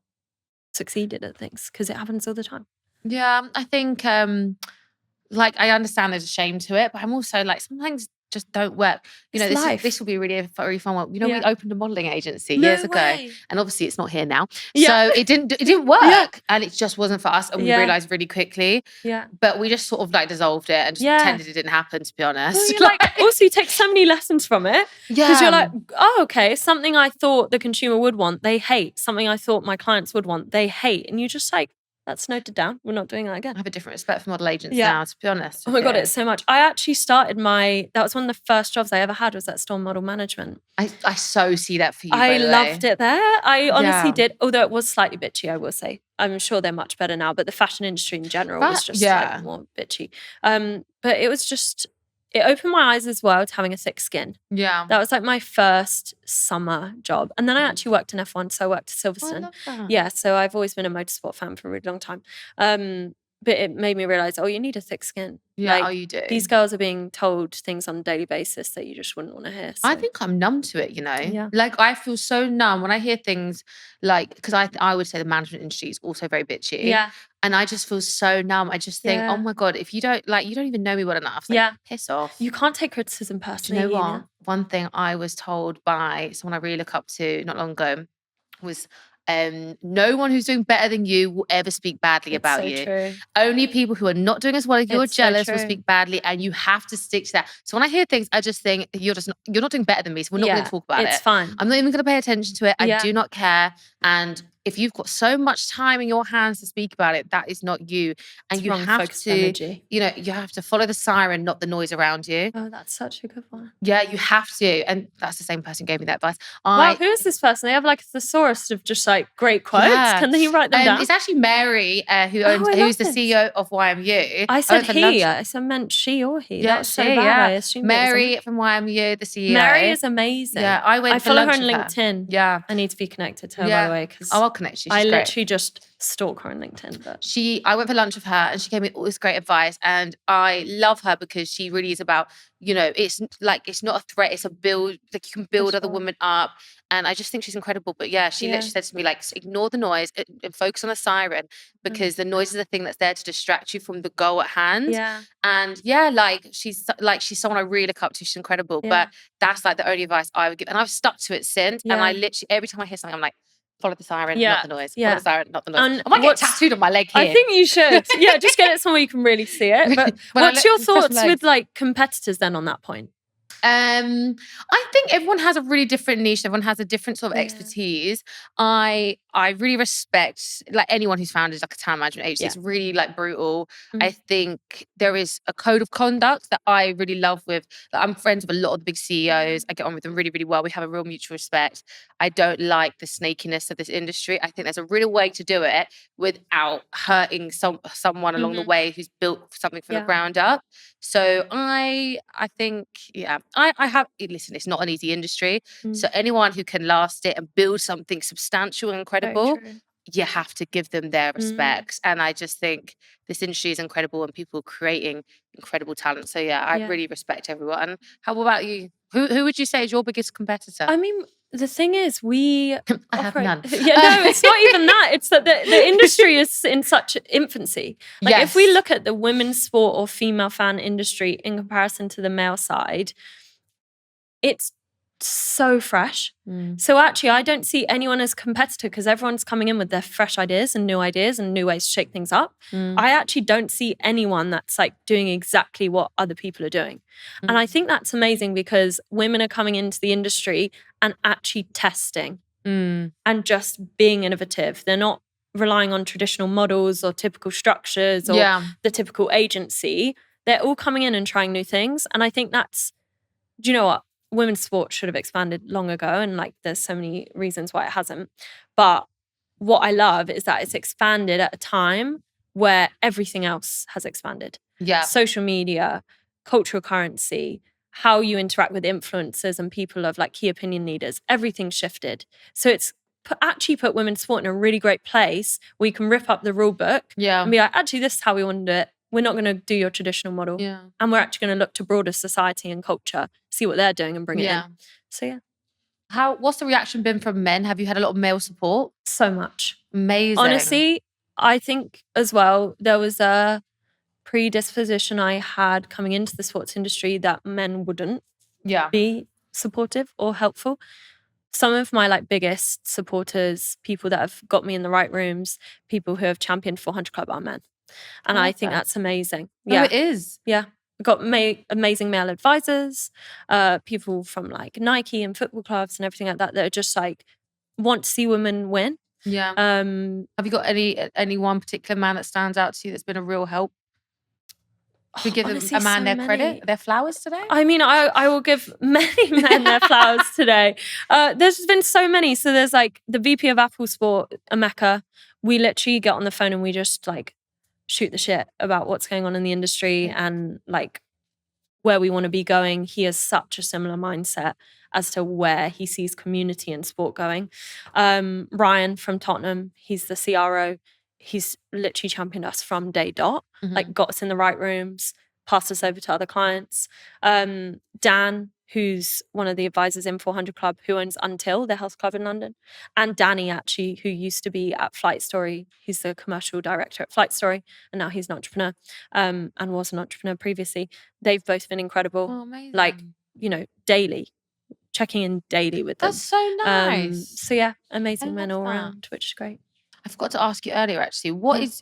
succeeded at things, because it happens all the time. Yeah, I think like I understand there's a shame to it, but I'm also like sometimes just don't work. You know, this will be really a very fun one. You know, we opened a modeling agency years ago, and obviously it's not here now. So it didn't work, and it just wasn't for us. And we realized really quickly. Yeah. But we just sort of like dissolved it and just pretended it didn't happen. To be honest, well, like also you take so many lessons from it. Yeah. Because you're like, oh, okay, something I thought the consumer would want, they hate. Something I thought my clients would want, they hate, and you just like. That's noted down. We're not doing that again. I have a different respect for model agents now, to be honest. Oh my God, it's so much. I actually started that was one of the first jobs I ever had, was at Storm Model Management. I so see that for you, I loved it there. I honestly did. Although it was slightly bitchy, I will say. I'm sure they're much better now, but the fashion industry in general was just like more bitchy. But it was just... It opened my eyes as well to having a thick skin. Yeah. That was like my first summer job. And then I actually worked in F1, so I worked at Silverstone. I love that. Yeah, so I've always been a motorsport fan for a really long time. But it made me realize, you need a thick skin. Yeah, like, you do. These girls are being told things on a daily basis that you just wouldn't want to hear. So. I think I'm numb to it, you know? Yeah. Like, I feel so numb when I hear things like, because I would say the management industry is also very bitchy. Yeah. And I just feel so numb. I just think, oh my God, if you don't even know me well enough. Like, piss off. You can't take criticism personally. Do you know what? One thing I was told by someone I really look up to not long ago was, no one who's doing better than you will ever speak badly about you. True. Only people who are not doing as well as you're jealous will speak badly, and you have to stick to that. So when I hear things, I just think you're not doing better than me, so we're not going to talk about it. It's fine. I'm not even going to pay attention to it. I do not care. And if you've got so much time in your hands to speak about it, that is not you. And you have to, energy. You have to follow the siren, not the noise around you. Oh, that's such a good one. Yeah, you have to. And that's the same person who gave me that advice. Wow, who is this person? They have like a thesaurus of just like great quotes. Yeah. Can you write them down? It's actually Mary, who's the CEO of YMU. I said he. I meant she or he. Yeah, that was so bad. I assumed Mary from YMU, the CEO. Mary is amazing. Yeah, I follow her on LinkedIn. Yeah. I need to be connected to her, by the way. I'll connect you. I literally just stalk her on LinkedIn. But I went for lunch with her and she gave me all this great advice, and I love her because she really is about, it's not a threat, it's a build. Like, you can build other women up, and I just think she's incredible. But she literally said to me, like, ignore the noise and focus on the siren, because the noise is the thing that's there to distract you from the goal at hand. Yeah. And she's someone I really look up to. She's incredible. Yeah. But that's like the only advice I would give, and I've stuck to it since. Yeah. And I literally, every time I hear something, I'm like, follow the siren, not the noise. Follow the siren, not the noise. I might get tattooed on my leg here. I think you should. Yeah, just get it somewhere you can really see it. But what's your thoughts with like competitors then on that point? I think everyone has a really different niche. Everyone has a different sort of expertise. I really respect like anyone who's founded like a talent management agency. It's really like brutal. I think there is a code of conduct that I really love with. Like, I'm friends with a lot of the big CEOs. I get on with them really, really well. We have a real mutual respect. I don't like the snakiness of this industry. I think there's a real way to do it without hurting someone along the way who's built something from the ground up. So I think, listen, it's not an easy industry. So anyone who can last it and build something substantial and incredible, you have to give them their respects. And I just think this industry is incredible and people are creating incredible talent. So I really respect everyone. And how about you? Who would you say is your biggest competitor? I mean, the thing is, I have none. It's not even that. It's that the industry is in such infancy. Like if we look at the women's sport or female fan industry in comparison to the male side, it's so fresh. So actually, I don't see anyone as competitor because everyone's coming in with their fresh ideas and new ways to shake things up. I actually don't see anyone that's like doing exactly what other people are doing. And I think that's amazing because women are coming into the industry and actually testing and just being innovative. They're not relying on traditional models or typical structures or the typical agency. They're all coming in and trying new things. And I think that's, do you know what? Women's sports should have expanded long ago. And like, there's so many reasons why it hasn't. But what I love is that it's expanded at a time where everything else has expanded. Social media, cultural currency, how you interact with influencers and people of like key opinion leaders, everything's shifted. So it's actually put women's sport in a really great place where you can rip up the rule book and be like, actually, this is how we want to do it. We're not going to do your traditional model. And we're actually going to look to broader society and culture, see what they're doing and bring it in. So yeah. What's the reaction been from men? Have you had a lot of male support? So much. Amazing. Honestly, I think as well, there was a predisposition I had coming into the sports industry that men wouldn't be supportive or helpful. Some of my like biggest supporters, people that have got me in the right rooms, people who have championed 400 Club are men. And I think that's amazing. Yeah, it is. Yeah. I've got amazing male advisors, people from like Nike and football clubs and everything like that are just like want to see women win. Yeah. Have you got any one particular man that stands out to you that's been a real help? We give a man their credit, their flowers today? I mean, I will give many men their flowers today. There's been so many. So there's like the VP of Apple Sport, Emeka. We literally get on the phone and we just like shoot the shit about what's going on in the industry and like where we want to be going. He has such a similar mindset as to where he sees community and sport going. Ryan from Tottenham, he's the CRO. He's literally championed us from day dot, like got us in the right rooms, passed us over to other clients. Dan, who's one of the advisors in 400 Club, who owns Until, the health club in London. And Danny, actually, who used to be at Flight Story. He's the commercial director at Flight Story, and now he's an entrepreneur and was an entrepreneur previously. They've both been incredible. Oh, amazing. Like, you know, daily, checking in daily with them. That's so nice. So yeah, amazing men all around, which is great. I forgot to ask you earlier, actually,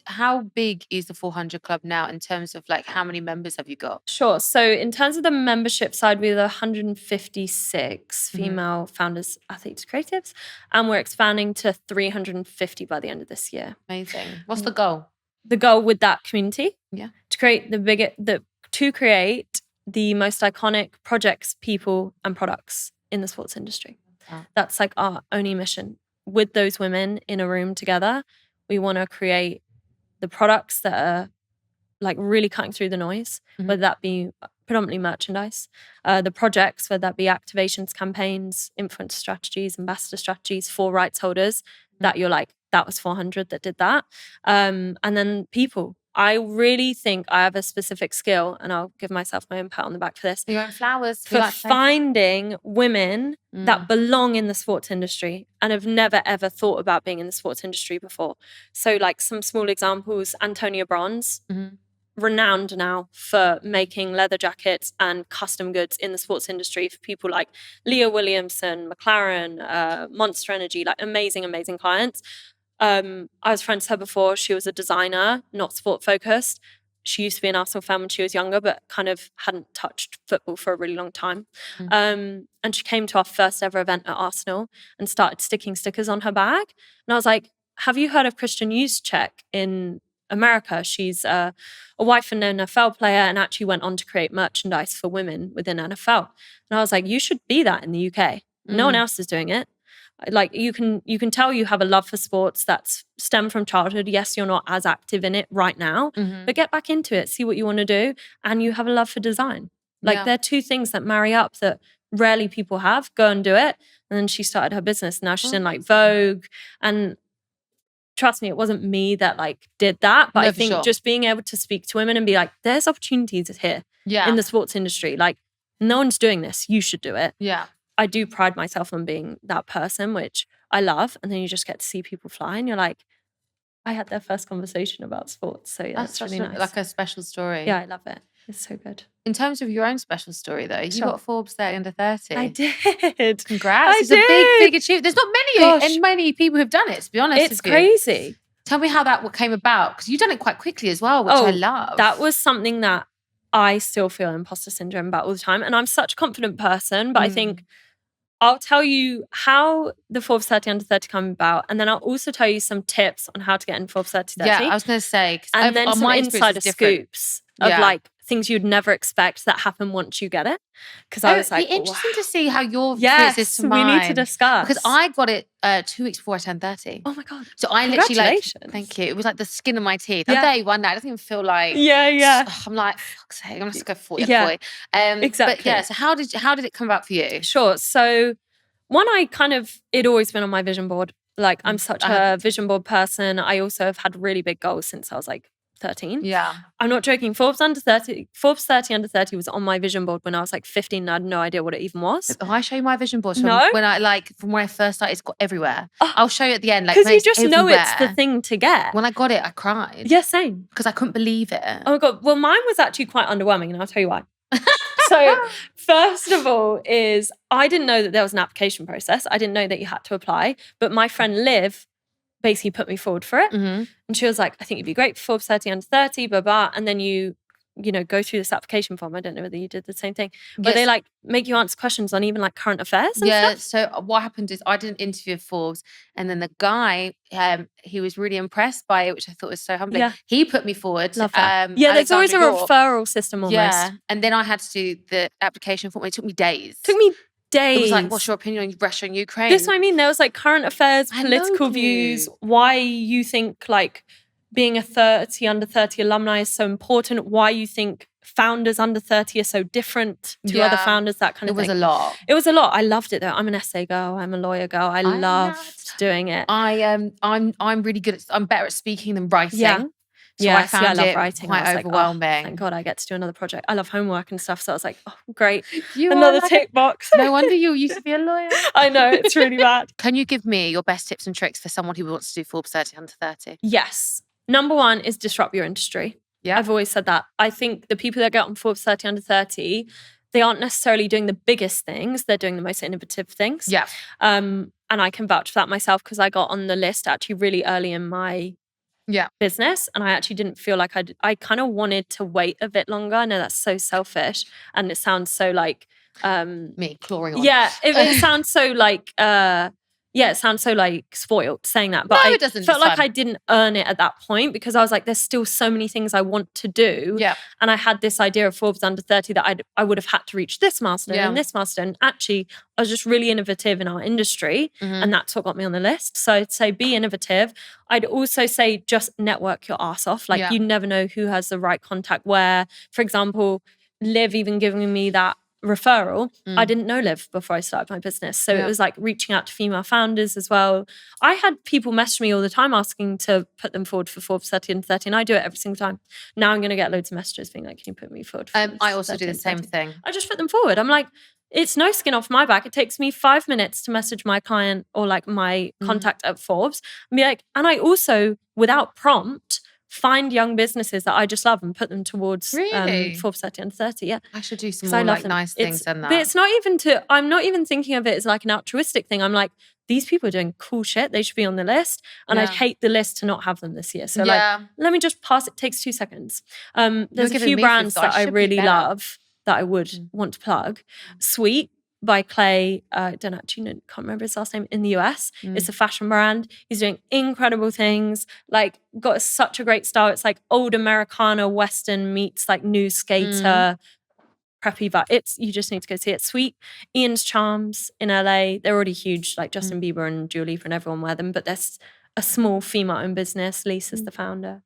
how big is the 400 Club now in terms of like how many members have you got? Sure. So in terms of the membership side, we have 156 female founders, athletes, creatives, and we're expanding to 350 by the end of this year. Amazing. What's the goal? The goal with that community? Yeah. To create to create the most iconic projects, people, and products in the sports industry. Wow. That's like our only mission. With those women in a room together, we want to create the products that are like really cutting through the noise, whether that be predominantly merchandise, the projects, whether that be activations, campaigns, influence strategies, ambassador strategies for rights holders, that you're like, that was 400 that did that. And then people. I really think I have a specific skill, and I'll give myself my own pat on the back for this. Your own flowers. For finding women that belong in the sports industry and have never, ever thought about being in the sports industry before. So like some small examples, Antonia Bronze, renowned now for making leather jackets and custom goods in the sports industry for people like Leah Williamson, McLaren, Monster Energy, like amazing, amazing clients. I was friends with her before. She was a designer, not sport focused. She used to be an Arsenal fan when she was younger, but kind of hadn't touched football for a really long time. And she came to our first ever event at Arsenal and started sticking stickers on her bag. And I was like, have you heard of Christian Juszczyk in America? She's a wife and an NFL player and actually went on to create merchandise for women within NFL. And I was like, you should be that in the UK. No one else is doing it. Like you can tell you have a love for sports that's stemmed from childhood. Yes, you're not as active in it right now, but get back into it, see what you want to do, and you have a love for design. Like they're two things that marry up that rarely people have. Go and do it. And then she started her business. Now she's in like Vogue. And trust me, it wasn't me that like did that. But I think just being able to speak to women and be like, there's opportunities here in the sports industry. Like no one's doing this. You should do it. Yeah. I do pride myself on being that person, which I love. And then you just get to see people fly and you're like, I had their first conversation about sports. So yeah, that's really nice. Like a special story. Yeah, I love it. It's so good. In terms of your own special story, though, you got Forbes 30 under 30. I did. Congrats. It's a big achievement. There's not many people who've done it, to be honest with you. It's crazy. Tell me how that came about, because you've done it quite quickly as well, which I love. That was something that I still feel imposter syndrome about all the time. And I'm such a confident person, but I think I'll tell you how the Forbes 30 under 30 came about, and then I'll also tell you some tips on how to get in Forbes 30 30. Yeah, I was going to say. And then some insider scoops of like things you'd never expect that happen once you get it. Because I was like, it'd be interesting to see how your experience is to mine. We need to discuss. Because I got it 2 weeks before I turned 30. Oh my God. So I literally thank you. It was like the skin of my teeth. I'm 31 now. It doesn't even feel like. Yeah. I'm like, fuck's sake, I'm going to go 40. Exactly. But yeah, so how did it come about for you? Sure. So one, it'd always been on my vision board. Like I'm such a vision board person. I also have had really big goals since I was like 13. Yeah. I'm not joking. Forbes 30 under 30 was on my vision board when I was like 15 and I had no idea what it even was. Oh, I show you my vision board from No? when I first started. It's got everywhere. I'll show you at the end. Because you just know it's the thing to get. When I got it, I cried. Yeah, same. Because I couldn't believe it. Oh my God. Well, mine was actually quite underwhelming, and I'll tell you why. So first of all is I didn't know that there was an application process. I didn't know that you had to apply. But my friend Liv basically put me forward for it. And she was like, I think you'd be great for Forbes 30 under 30, blah, blah. And then you go through this application form. I don't know whether you did the same thing. But they like make you answer questions on even like current affairs and stuff. So what happened is I did an interview with Forbes, and then the guy, he was really impressed by it, which I thought was so humbling. Yeah. He put me forward. Love that. There's always a referral system almost. Yeah. And then I had to do the application form. It took me days. It was like, what's your opinion on Russia and Ukraine? This is what I mean. There was like current affairs, political views, why you think like being a 30 under 30 alumni is so important, why you think founders under 30 are so different to other founders, that kind of thing. It was a lot. It was a lot. I loved it though. I'm an essay girl. I'm a lawyer girl. I loved doing it. I'm really good at, I'm better at speaking than writing. Yeah. So I found love it writing. quite overwhelming. Thank God I get to do another project. I love homework and stuff. So I was like, oh, great. Another tick box. No wonder you used to be a lawyer. I know, it's really bad. Can you give me your best tips and tricks for someone who wants to do Forbes 30 under 30? Yes. Number one is disrupt your industry. Yeah. I've always said that. I think the people that get on Forbes 30 under 30, they aren't necessarily doing the biggest things. They're doing the most innovative things. Yeah. And I can vouch for that myself because I got on the list actually really early in my business, and I actually didn't feel like I kind of wanted to wait a bit longer. I know that's so selfish and it sounds so like me clawing on. It sounds so like it sounds so like spoiled saying that, but it doesn't. I felt like I didn't earn it at that point because I was like, there's still so many things I want to do. Yeah. And I had this idea of Forbes under 30 that I would have had to reach this milestone and this milestone. Actually, I was just really innovative in our industry, and that's what got me on the list. So I'd say be innovative. I'd also say just network your ass off. Like you never know who has the right contact where. For example, Liv even giving me that referral. I didn't know Liv before I started my business. So it was like reaching out to female founders as well. I had people message me all the time asking to put them forward for Forbes 30 and 30, and I do it every single time. Now I'm going to get loads of messages being like, can you put me forward for Forbes I also do the same thing. I just put them forward. I'm like, it's no skin off my back. It takes me 5 minutes to message my client or like my contact at Forbes and be like, and I also, without prompt, find young businesses that I just love and put them towards Forbes 30 under 30. Yeah. I should do some more like nice things than that. But it's not even I'm not even thinking of it as like an altruistic thing. I'm like, these people are doing cool shit. They should be on the list. And I'd hate the list to not have them this year. So like, let me just pass it. Takes 2 seconds. There's a few brands that I really love that I would want to plug. Sweet by Clay, can't remember his last name, in the US. It's a fashion brand. He's doing incredible things, like got such a great style. It's like old Americana Western meets like new skater, preppy vibe. You just need to go see it. Sweet. Ian's Charms in LA. They're already huge, like Justin Bieber and Dua Lipa and everyone wear them, but there's a small female-owned business. Lisa's the founder.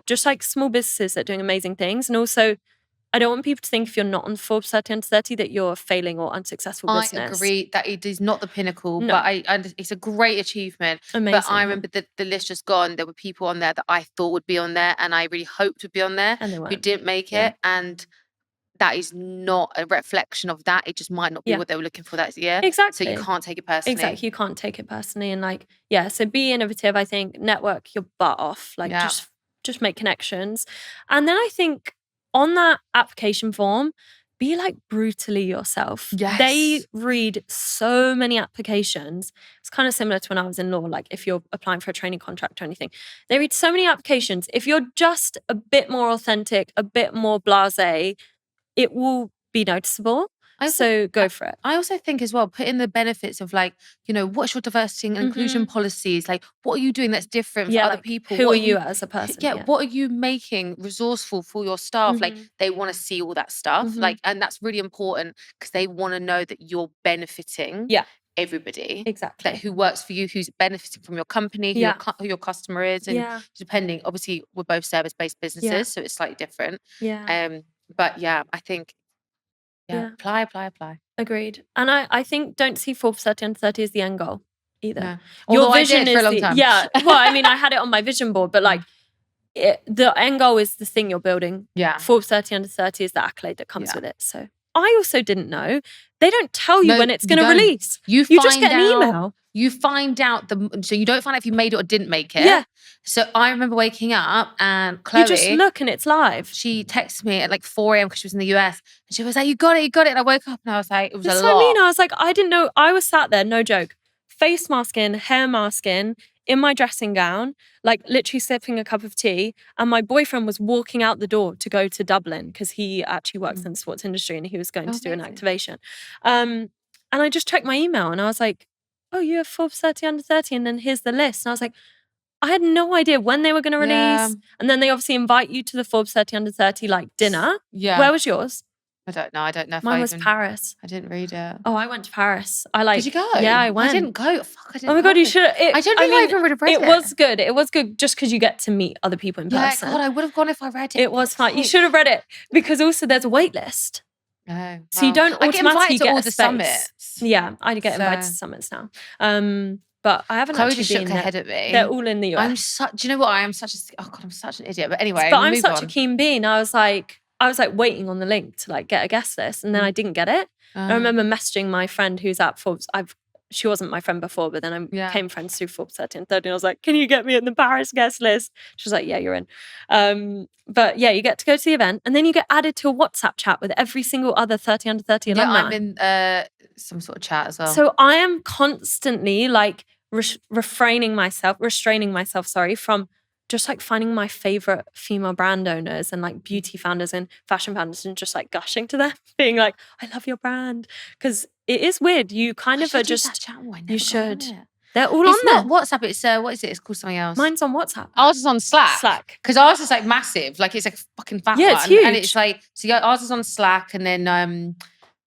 Just like small businesses that are doing amazing things. And also, I don't want people to think if you're not on Forbes 30 under 30 that you're a failing or unsuccessful business. I agree that it is not the pinnacle, but it's a great achievement. Amazing. But I remember the list just gone. There were people on there that I thought would be on there and I really hoped would be on there who didn't make it. And that is not a reflection of that. It just might not be what they were looking for that year. Exactly. So you can't take it personally. Exactly. You can't take it personally. And like, so be innovative, I think. Network your butt off. Like just just make connections. And then I think on that application form, be like brutally yourself. Yes. They read so many applications. It's kind of similar to when I was in law, like if you're applying for a training contract or anything. They read so many applications. If you're just a bit more authentic, a bit more blasé, it will be noticeable. So go for it. I also think as well, put in the benefits of like, you know, what's your diversity and inclusion policies? Like, what are you doing that's different for other people? Who what are you as a person? Yeah, what are you making resourceful for your staff? Like, they want to see all that stuff. Like, and that's really important because they want to know that you're benefiting everybody. Exactly. That who works for you, who's benefiting from your company, who your customer is. And depending, obviously, we're both service-based businesses, so it's slightly different. But yeah, I think, apply. Agreed. And I think don't see Forbes 30 under 30 as the end goal either. No. Your vision is for a long time. Yeah. Well, I mean, I had it on my vision board, but like the end goal is the thing you're building. Yeah. Forbes 30 under 30 is the accolade that comes with it. So I also didn't know. They don't tell you when it's going to release. You just get an email. You find out so you don't find out if you made it or didn't make it. Yeah. So I remember waking up and Chloe, you just look and it's live. She texted me at like 4 a.m. because she was in the US, and she was like, "You got it." And I woke up and I was like, "It was a lot." That's what I mean. I was like, I didn't know. I was sat there, no joke, face mask in, hair mask in my dressing gown, like literally sipping a cup of tea. And my boyfriend was walking out the door to go to Dublin because he actually works in the sports industry and he was going to do an activation. And I just checked my email and I was like, "Oh, you have Forbes 30 under 30, and then here's the list." And I was like, I had no idea when they were going to release. And then they obviously invite you to the Forbes 30 under 30 like dinner. Yeah. Where was yours? I don't know. Mine was Paris. I didn't read it. Oh, I went to Paris. Did you go? Yeah, I went. I didn't go. Fuck, I didn't. Oh my God, you should. I don't think I even would have read it. It was good. It was good just because you get to meet other people in person. Yeah, God, I would have gone if I read it. It was fine. You should have read it because also there's a wait list. Oh, so you don't automatically get all the summits. Yeah, I get invited to summits now. But I haven't Chloe actually just shook her head at me. They're all in the US. Do you know what? I'm such an idiot. But anyway, but I'm such a keen bean. I was like waiting on the link to like get a guest list, and then I didn't get it. I remember messaging my friend who's at Forbes. She wasn't my friend before, but then I became friends through Forbes 30 and 30. And I was like, "Can you get me in the Paris guest list?" She was like, "Yeah, you're in." But yeah, you get to go to the event, and then you get added to a WhatsApp chat with every single other 30 under 30 alumni. Yeah, I'm in some sort of chat as well. So I am constantly like restraining myself, from just like finding my favorite female brand owners and like beauty founders and fashion founders and just like gushing to them, being like, "I love your brand." Because it is weird. You kind of are just, you should. They're all on there. It's not WhatsApp. It's what is it? It's called something else. Mine's on WhatsApp. Ours is on Slack. Because ours is like massive. Like it's like fucking fat. Yeah, it's huge. And it's like, so ours is on Slack, and then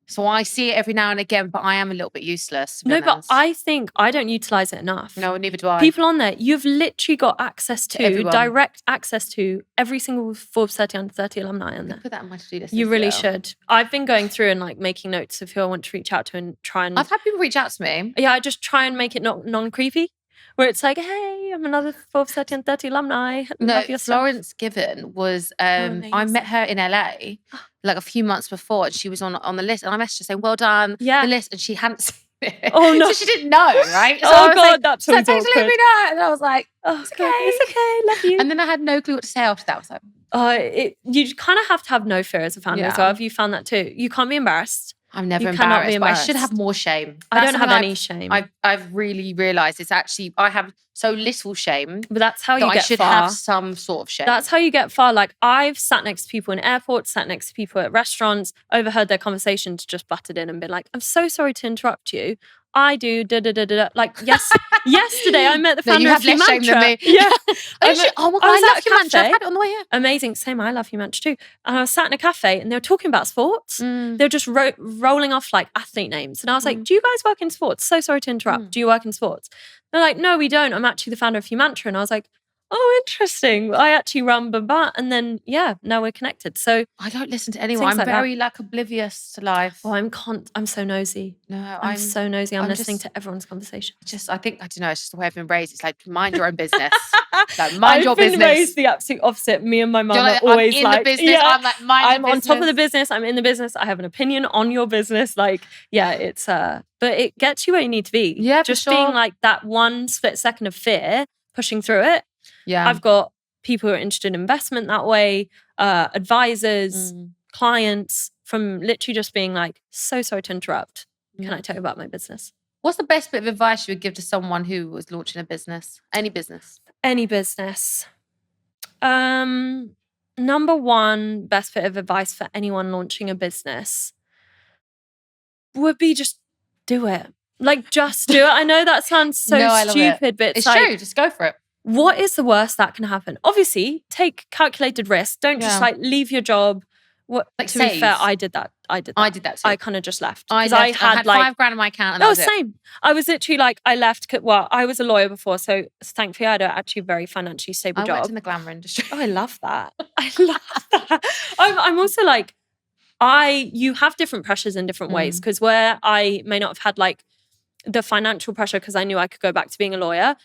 so I see it every now and again, but I am a little bit useless. No, but I think I don't utilize it enough. No, neither do I. People on there, you've literally got access to direct access to every single Forbes 30 under 30 alumni on there. Put that on my to-do list. You really should. I've been going through and like making notes of who I want to reach out to and try and. I've had people reach out to me. Yeah, I just try and make it not non-creepy. Where it's like, "Hey, I'm another Forbes 30 and 30 alumni." No, Florence Given was, I met her in LA like a few months before, and she was on the list, and I messaged her saying, "Well done, the list," and she hadn't seen it. Oh no. So she didn't know, right? So God, like, that's so thanks for letting me know. And I was like, "Oh, it's okay. It's okay, love you." And then I had no clue what to say after that. I was like, you kind of have to have no fear as a founder as well. Have you found that too? You can't be embarrassed. I'm never embarrassed, but I should have more shame. I don't have any shame. I've really realised it's actually, I have so little shame. But that's how you get far. I should have some sort of shame. That's how you get far. Like I've sat next to people in airports, sat next to people at restaurants, overheard their conversations, just butted in and been like, "I'm so sorry to interrupt you. I do da-da-da-da-da." Like yesterday I met the founder of Humantra. Shame than me. Yeah. Oh my God, I love Humantra. I've had it on the way here. Amazing. Same, I love Humantra too. And I was sat in a cafe and they were talking about sports. They were just rolling off like athlete names. And I was like, "Do you guys work in sports? So sorry to interrupt. Do you work in sports?" They're like, "No, we don't. I'm actually the founder of Humantra." And I was like, "Oh, interesting. I actually run blah. And then, now we're connected." So I don't listen to anyone. I'm very like oblivious to life. Oh, I'm so nosy. No, I'm so nosy. I'm listening to everyone's conversation. I think, I don't know, it's just the way I've been raised. It's like, mind your own business. Like, mind your business. I've been raised the absolute opposite. Me and my mum are always I'm in the business. I'm like, I'm on top of the business. I'm in the business. I have an opinion on your business. Like, it's but it gets you where you need to be. Yeah, just being like that one split second of fear, pushing through it. Yeah. I've got people who are interested in investment that way, advisors, clients, from literally just being like, so sorry to interrupt. Can I tell you about my business? What's the best bit of advice you would give to someone who was launching a business? Any business? Any business. Number one best bit of advice for anyone launching a business would be just do it. Like, just do it. I know that sounds so No, I love it. stupid, but It's like, true. Just go for it. what is the worst that can happen? Obviously, take calculated risk. Don't just like leave your job. What? Like, to be fair, save. I did that. I did that too. I kind of just left I because left. I had like $5,000 in my account, and that was it. same. I was literally like, I left. Well, I was a lawyer before, so thankfully I had actually very financially stable job. I worked in the glamour industry. Oh, I love that. I love that. I'm also like, you have different pressures in different ways, because where I may not have had like the financial pressure because I knew I could go back to being a lawyer,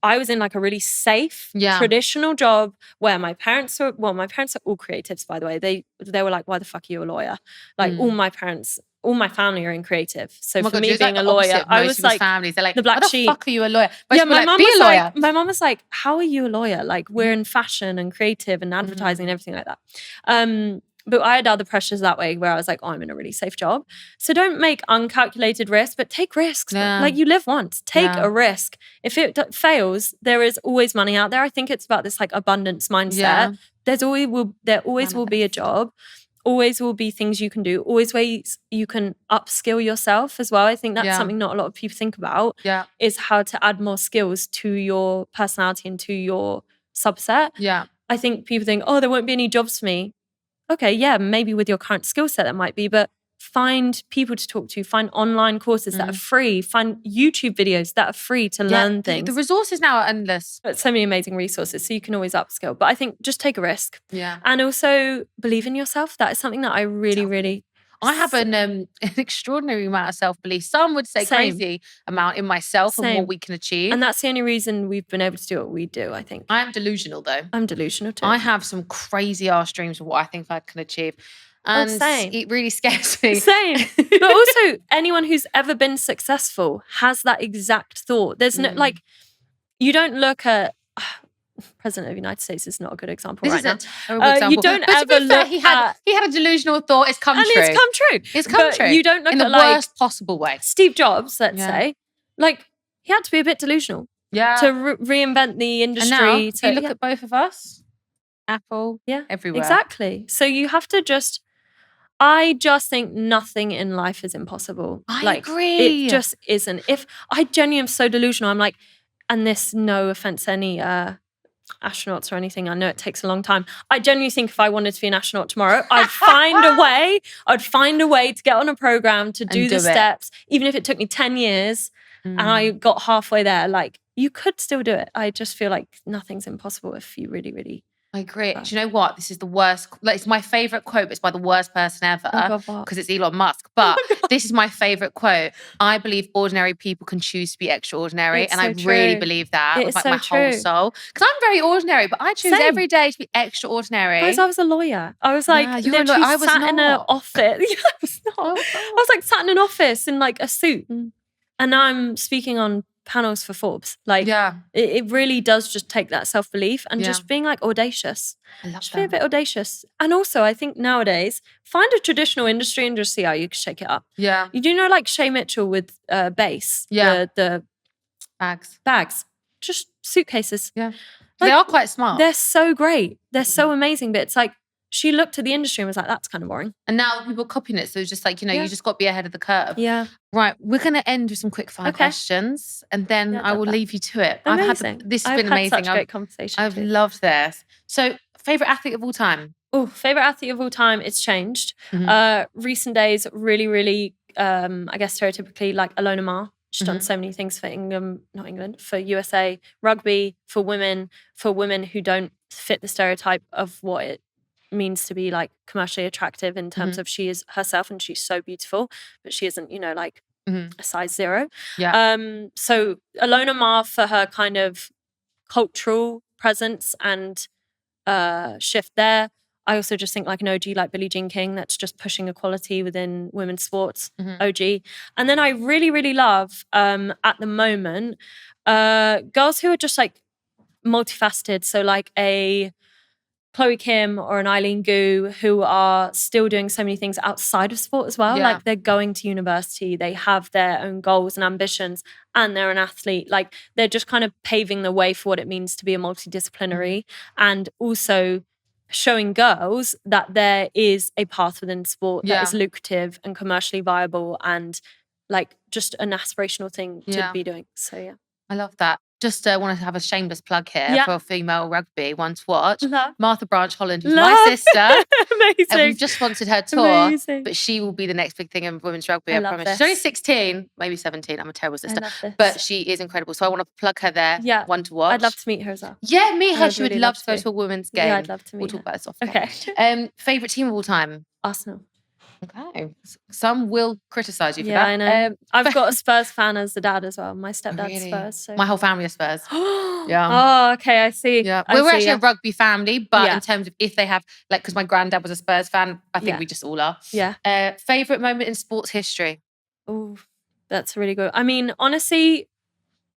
I was in like a really safe, traditional job where my parents are all creatives, by the way. They were like, why the fuck are you a lawyer? Like all my family are in creative. So for me being a lawyer, I was like, families, they're like, the black sheep. Why the fuck are you a lawyer? Yeah, my mum was like, how are you a lawyer? Like, we're in fashion and creative and advertising and everything like that. But I had other pressures that way where I was like, oh, I'm in a really safe job. So don't make uncalculated risks, but take risks. Like, you live once. Take a risk. If it fails, there is always money out there. I think it's about this like abundance mindset. There always will be a job. Always will be things you can do. Always ways you can upskill yourself as well. I think that's something not a lot of people think about, is how to add more skills to your personality and to your subset. Yeah. I think people think, oh, there won't be any jobs for me. Okay, yeah, maybe with your current skill set that might be, but find people to talk to, find online courses that are free, find YouTube videos that are free to learn things. The resources now are endless. But so many amazing resources, so you can always upskill. But I think just take a risk. Yeah. And also believe in yourself. That is something that I really... I have an extraordinary amount of self-belief. Some would say crazy amount in myself and what we can achieve. And that's the only reason we've been able to do what we do, I think. I am delusional though. I'm delusional too. I have some crazy ass dreams of what I think I can achieve. And it really scares me. Same. But also, anyone who's ever been successful has that exact thought. There's no, like, you don't look at... President of the United States is not a good example right now. This is a terrible example. You don't ever look he had a delusional thought. It's come true. And it's come true. It's come true. You don't look in at the worst possible way. Steve Jobs, let's say, like, he had to be a bit delusional to reinvent the industry. And now, if you look at both of us, Apple, everywhere. Exactly. So you have to just... I just think nothing in life is impossible. I agree. It just isn't. If I genuinely am so delusional, I'm like, and this, no offense to any astronauts or anything, I know it takes a long time. I genuinely think if I wanted to be an astronaut tomorrow, I'd find a way. I'd find a way to get on a program, to do the steps, even if it took me 10 years and I got halfway there. Like, you could still do it. I just feel like nothing's impossible if you really, really... I agree. Do you know what? This is the worst. Like, it's my favorite quote, but it's by the worst person ever because it's Elon Musk. But this is my favorite quote. I believe ordinary people can choose to be extraordinary. And I really believe that with like my whole soul. Because I'm very ordinary, but I choose every day to be extraordinary. Because I was a lawyer. I was like, literally I was sat in an office. I was not. I was like sat in an office in like a suit. And I'm speaking on panels for Forbes. Like, it really does just take that self-belief and just being like audacious. I love just be a bit audacious. And also, I think nowadays, find a traditional industry and just see how you can shake it up. Yeah. You do know, like Shay Mitchell with Base. Yeah. The bags. Just suitcases. Yeah. Like, they are quite smart. They're so great. They're so amazing. But it's like, she looked at the industry and was like, that's kind of boring. And now people are copying it. So it's just like, you just got to be ahead of the curve. Yeah. Right. We're going to end with some quick fire questions and then I will leave you to it. Amazing. This has been amazing. Such a great conversation. I've loved this. So, favourite athlete of all time? Oh, favourite athlete of all time, it's changed. Recent days, really, really, I guess stereotypically, like Alona Mar. She's done so many things for for USA, rugby, for women who don't fit the stereotype of what it means to be like commercially attractive in terms of she is herself and she's so beautiful, but she isn't, like a size 0. Yeah. So Alona Mar for her kind of cultural presence and shift there. I also just think like an OG like Billie Jean King that's just pushing equality within women's sports, OG. And then I really, really love at the moment girls who are just like multifaceted. So like a Chloe Kim or an Eileen Gu who are still doing so many things outside of sport as well. Yeah. Like they're going to university, they have their own goals and ambitions, and they're an athlete. Like they're just kind of paving the way for what it means to be a multidisciplinary, and also showing girls that there is a path within sport that is lucrative and commercially viable and like just an aspirational thing to be doing. So yeah. I love that. Just want to have a shameless plug here for female rugby, one to watch. Love. Martha Branch Holland, who's my sister. Amazing. And we've just sponsored her tour. Amazing. But she will be the next big thing in women's rugby, I promise. This. She's only 16, maybe 17. I'm a terrible sister. I love this. But she is incredible. So I want to plug her there, one to watch. I'd love to meet her as well. Yeah, meet her. She would love to go to a women's game. Yeah, I'd love to meet her. We'll talk about this off. Okay. Favourite team of all time? Arsenal. Okay. Some will criticise you for that. Yeah, I know. I've got a Spurs fan as a dad as well. My stepdad's Spurs. So. My whole family is Spurs. Oh, okay. I see. Yeah. We're actually a rugby family, but in terms of if they have, like, because my granddad was a Spurs fan, I think we just all are. Yeah. Favourite moment in sports history? Oh, that's really good. I mean, honestly,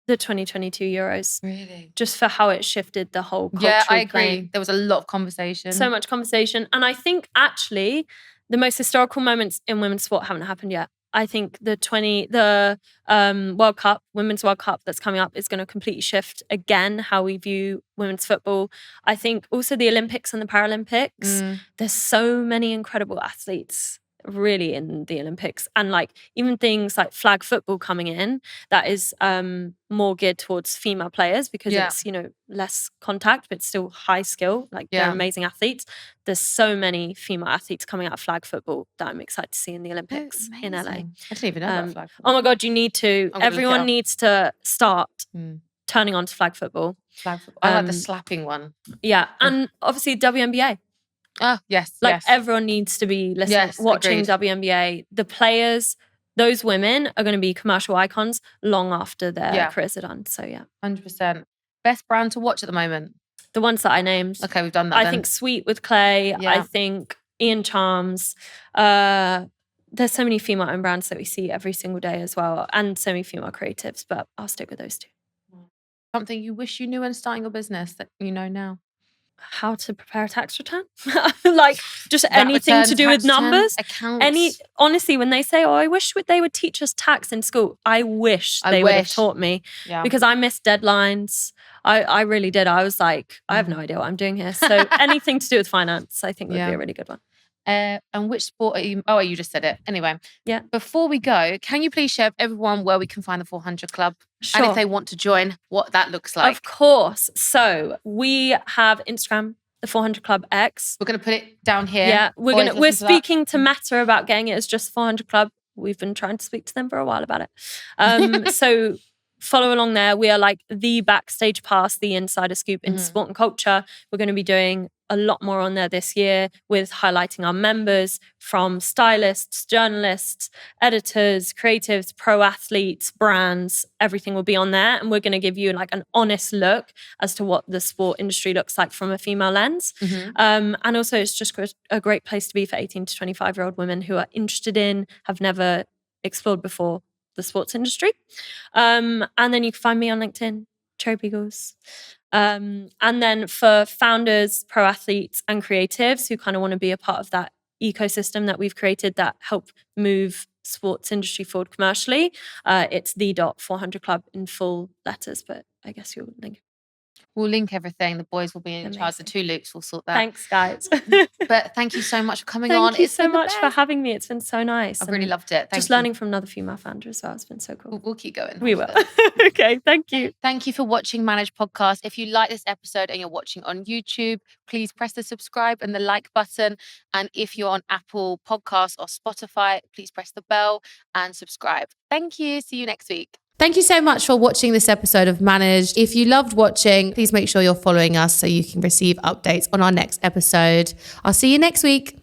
the 2022 Euros. Really? Just for how it shifted the whole culture. Yeah, I agree. There was a lot of conversation. So much conversation. And I think actually the most historical moments in women's sport haven't happened yet. I think the World Cup, Women's World Cup that's coming up is going to completely shift again how we view women's football. I think also the Olympics and the Paralympics. There's so many incredible athletes really in the Olympics, and like even things like flag football coming in that is more geared towards female players because it's, you know, less contact but still high skill, like they're amazing athletes. There's so many female athletes coming out of flag football that I'm excited to see in the Olympics in LA. I didn't even know about flag football. Oh my god, you need to. Everyone needs to start turning on to flag football. Flag football. I like the slapping one. Yeah, and obviously WNBA. Oh, yes. Like everyone needs to be listening, watching WNBA. The players, those women are going to be commercial icons long after their careers are done. So yeah. 100%. Best brand to watch at the moment? The ones that I named. Okay, we've done that I think Sweet with Clay. Yeah. I think Ian Charms. There's so many female-owned brands that we see every single day as well, and so many female creatives, but I'll stick with those two. Something you wish you knew when starting your business that you know now? How to prepare a tax return. Like just anything to do with numbers. Accounts. Honestly, when they say, oh, I wish they would teach us tax in school, I wish they would have taught me because I missed deadlines. I really did. I was like, I have no idea what I'm doing here. So anything to do with finance, I think would be a really good one. And which sport are you? Oh, you just said it. Anyway, before we go, can you please share with everyone where we can find the 400 Club? Sure. And if they want to join, what that looks like? Of course. So we have Instagram, the 400 Club X. We're going to put it down here. Yeah, we're speaking to Meta about getting it as just 400 Club. We've been trying to speak to them for a while about it. So follow along there. We are like the backstage pass, the insider scoop into sport and culture. We're going to be doing a lot more on there this year with highlighting our members from stylists, journalists, editors, creatives, pro athletes, brands. Everything will be on there. And we're going to give you like an honest look as to what the sport industry looks like from a female lens. And also it's just a great place to be for 18 to 25-year-old women who are interested in, have never explored before the sports industry. And then you can find me on LinkedIn, Cherry Beagles. And then for founders, pro athletes and creatives who kind of want to be a part of that ecosystem that we've created that help move sports industry forward commercially, it's the.400 Club in full letters, but I guess you'll link. We'll link everything. The boys will be in charge. The two Lukes will sort that. Thanks, guys. But thank you so much for coming on. Thank you so much for having me. It's been so nice. I've really loved it. Just learning from another female founder as well. It's been so cool. We'll keep going. We will. Okay, thank you. Thank you for watching Manage Podcast. If you like this episode and you're watching on YouTube, please press the subscribe and the like button. And if you're on Apple Podcasts or Spotify, please press the bell and subscribe. Thank you. See you next week. Thank you so much for watching this episode of Managed. If you loved watching, please make sure you're following us so you can receive updates on our next episode. I'll see you next week.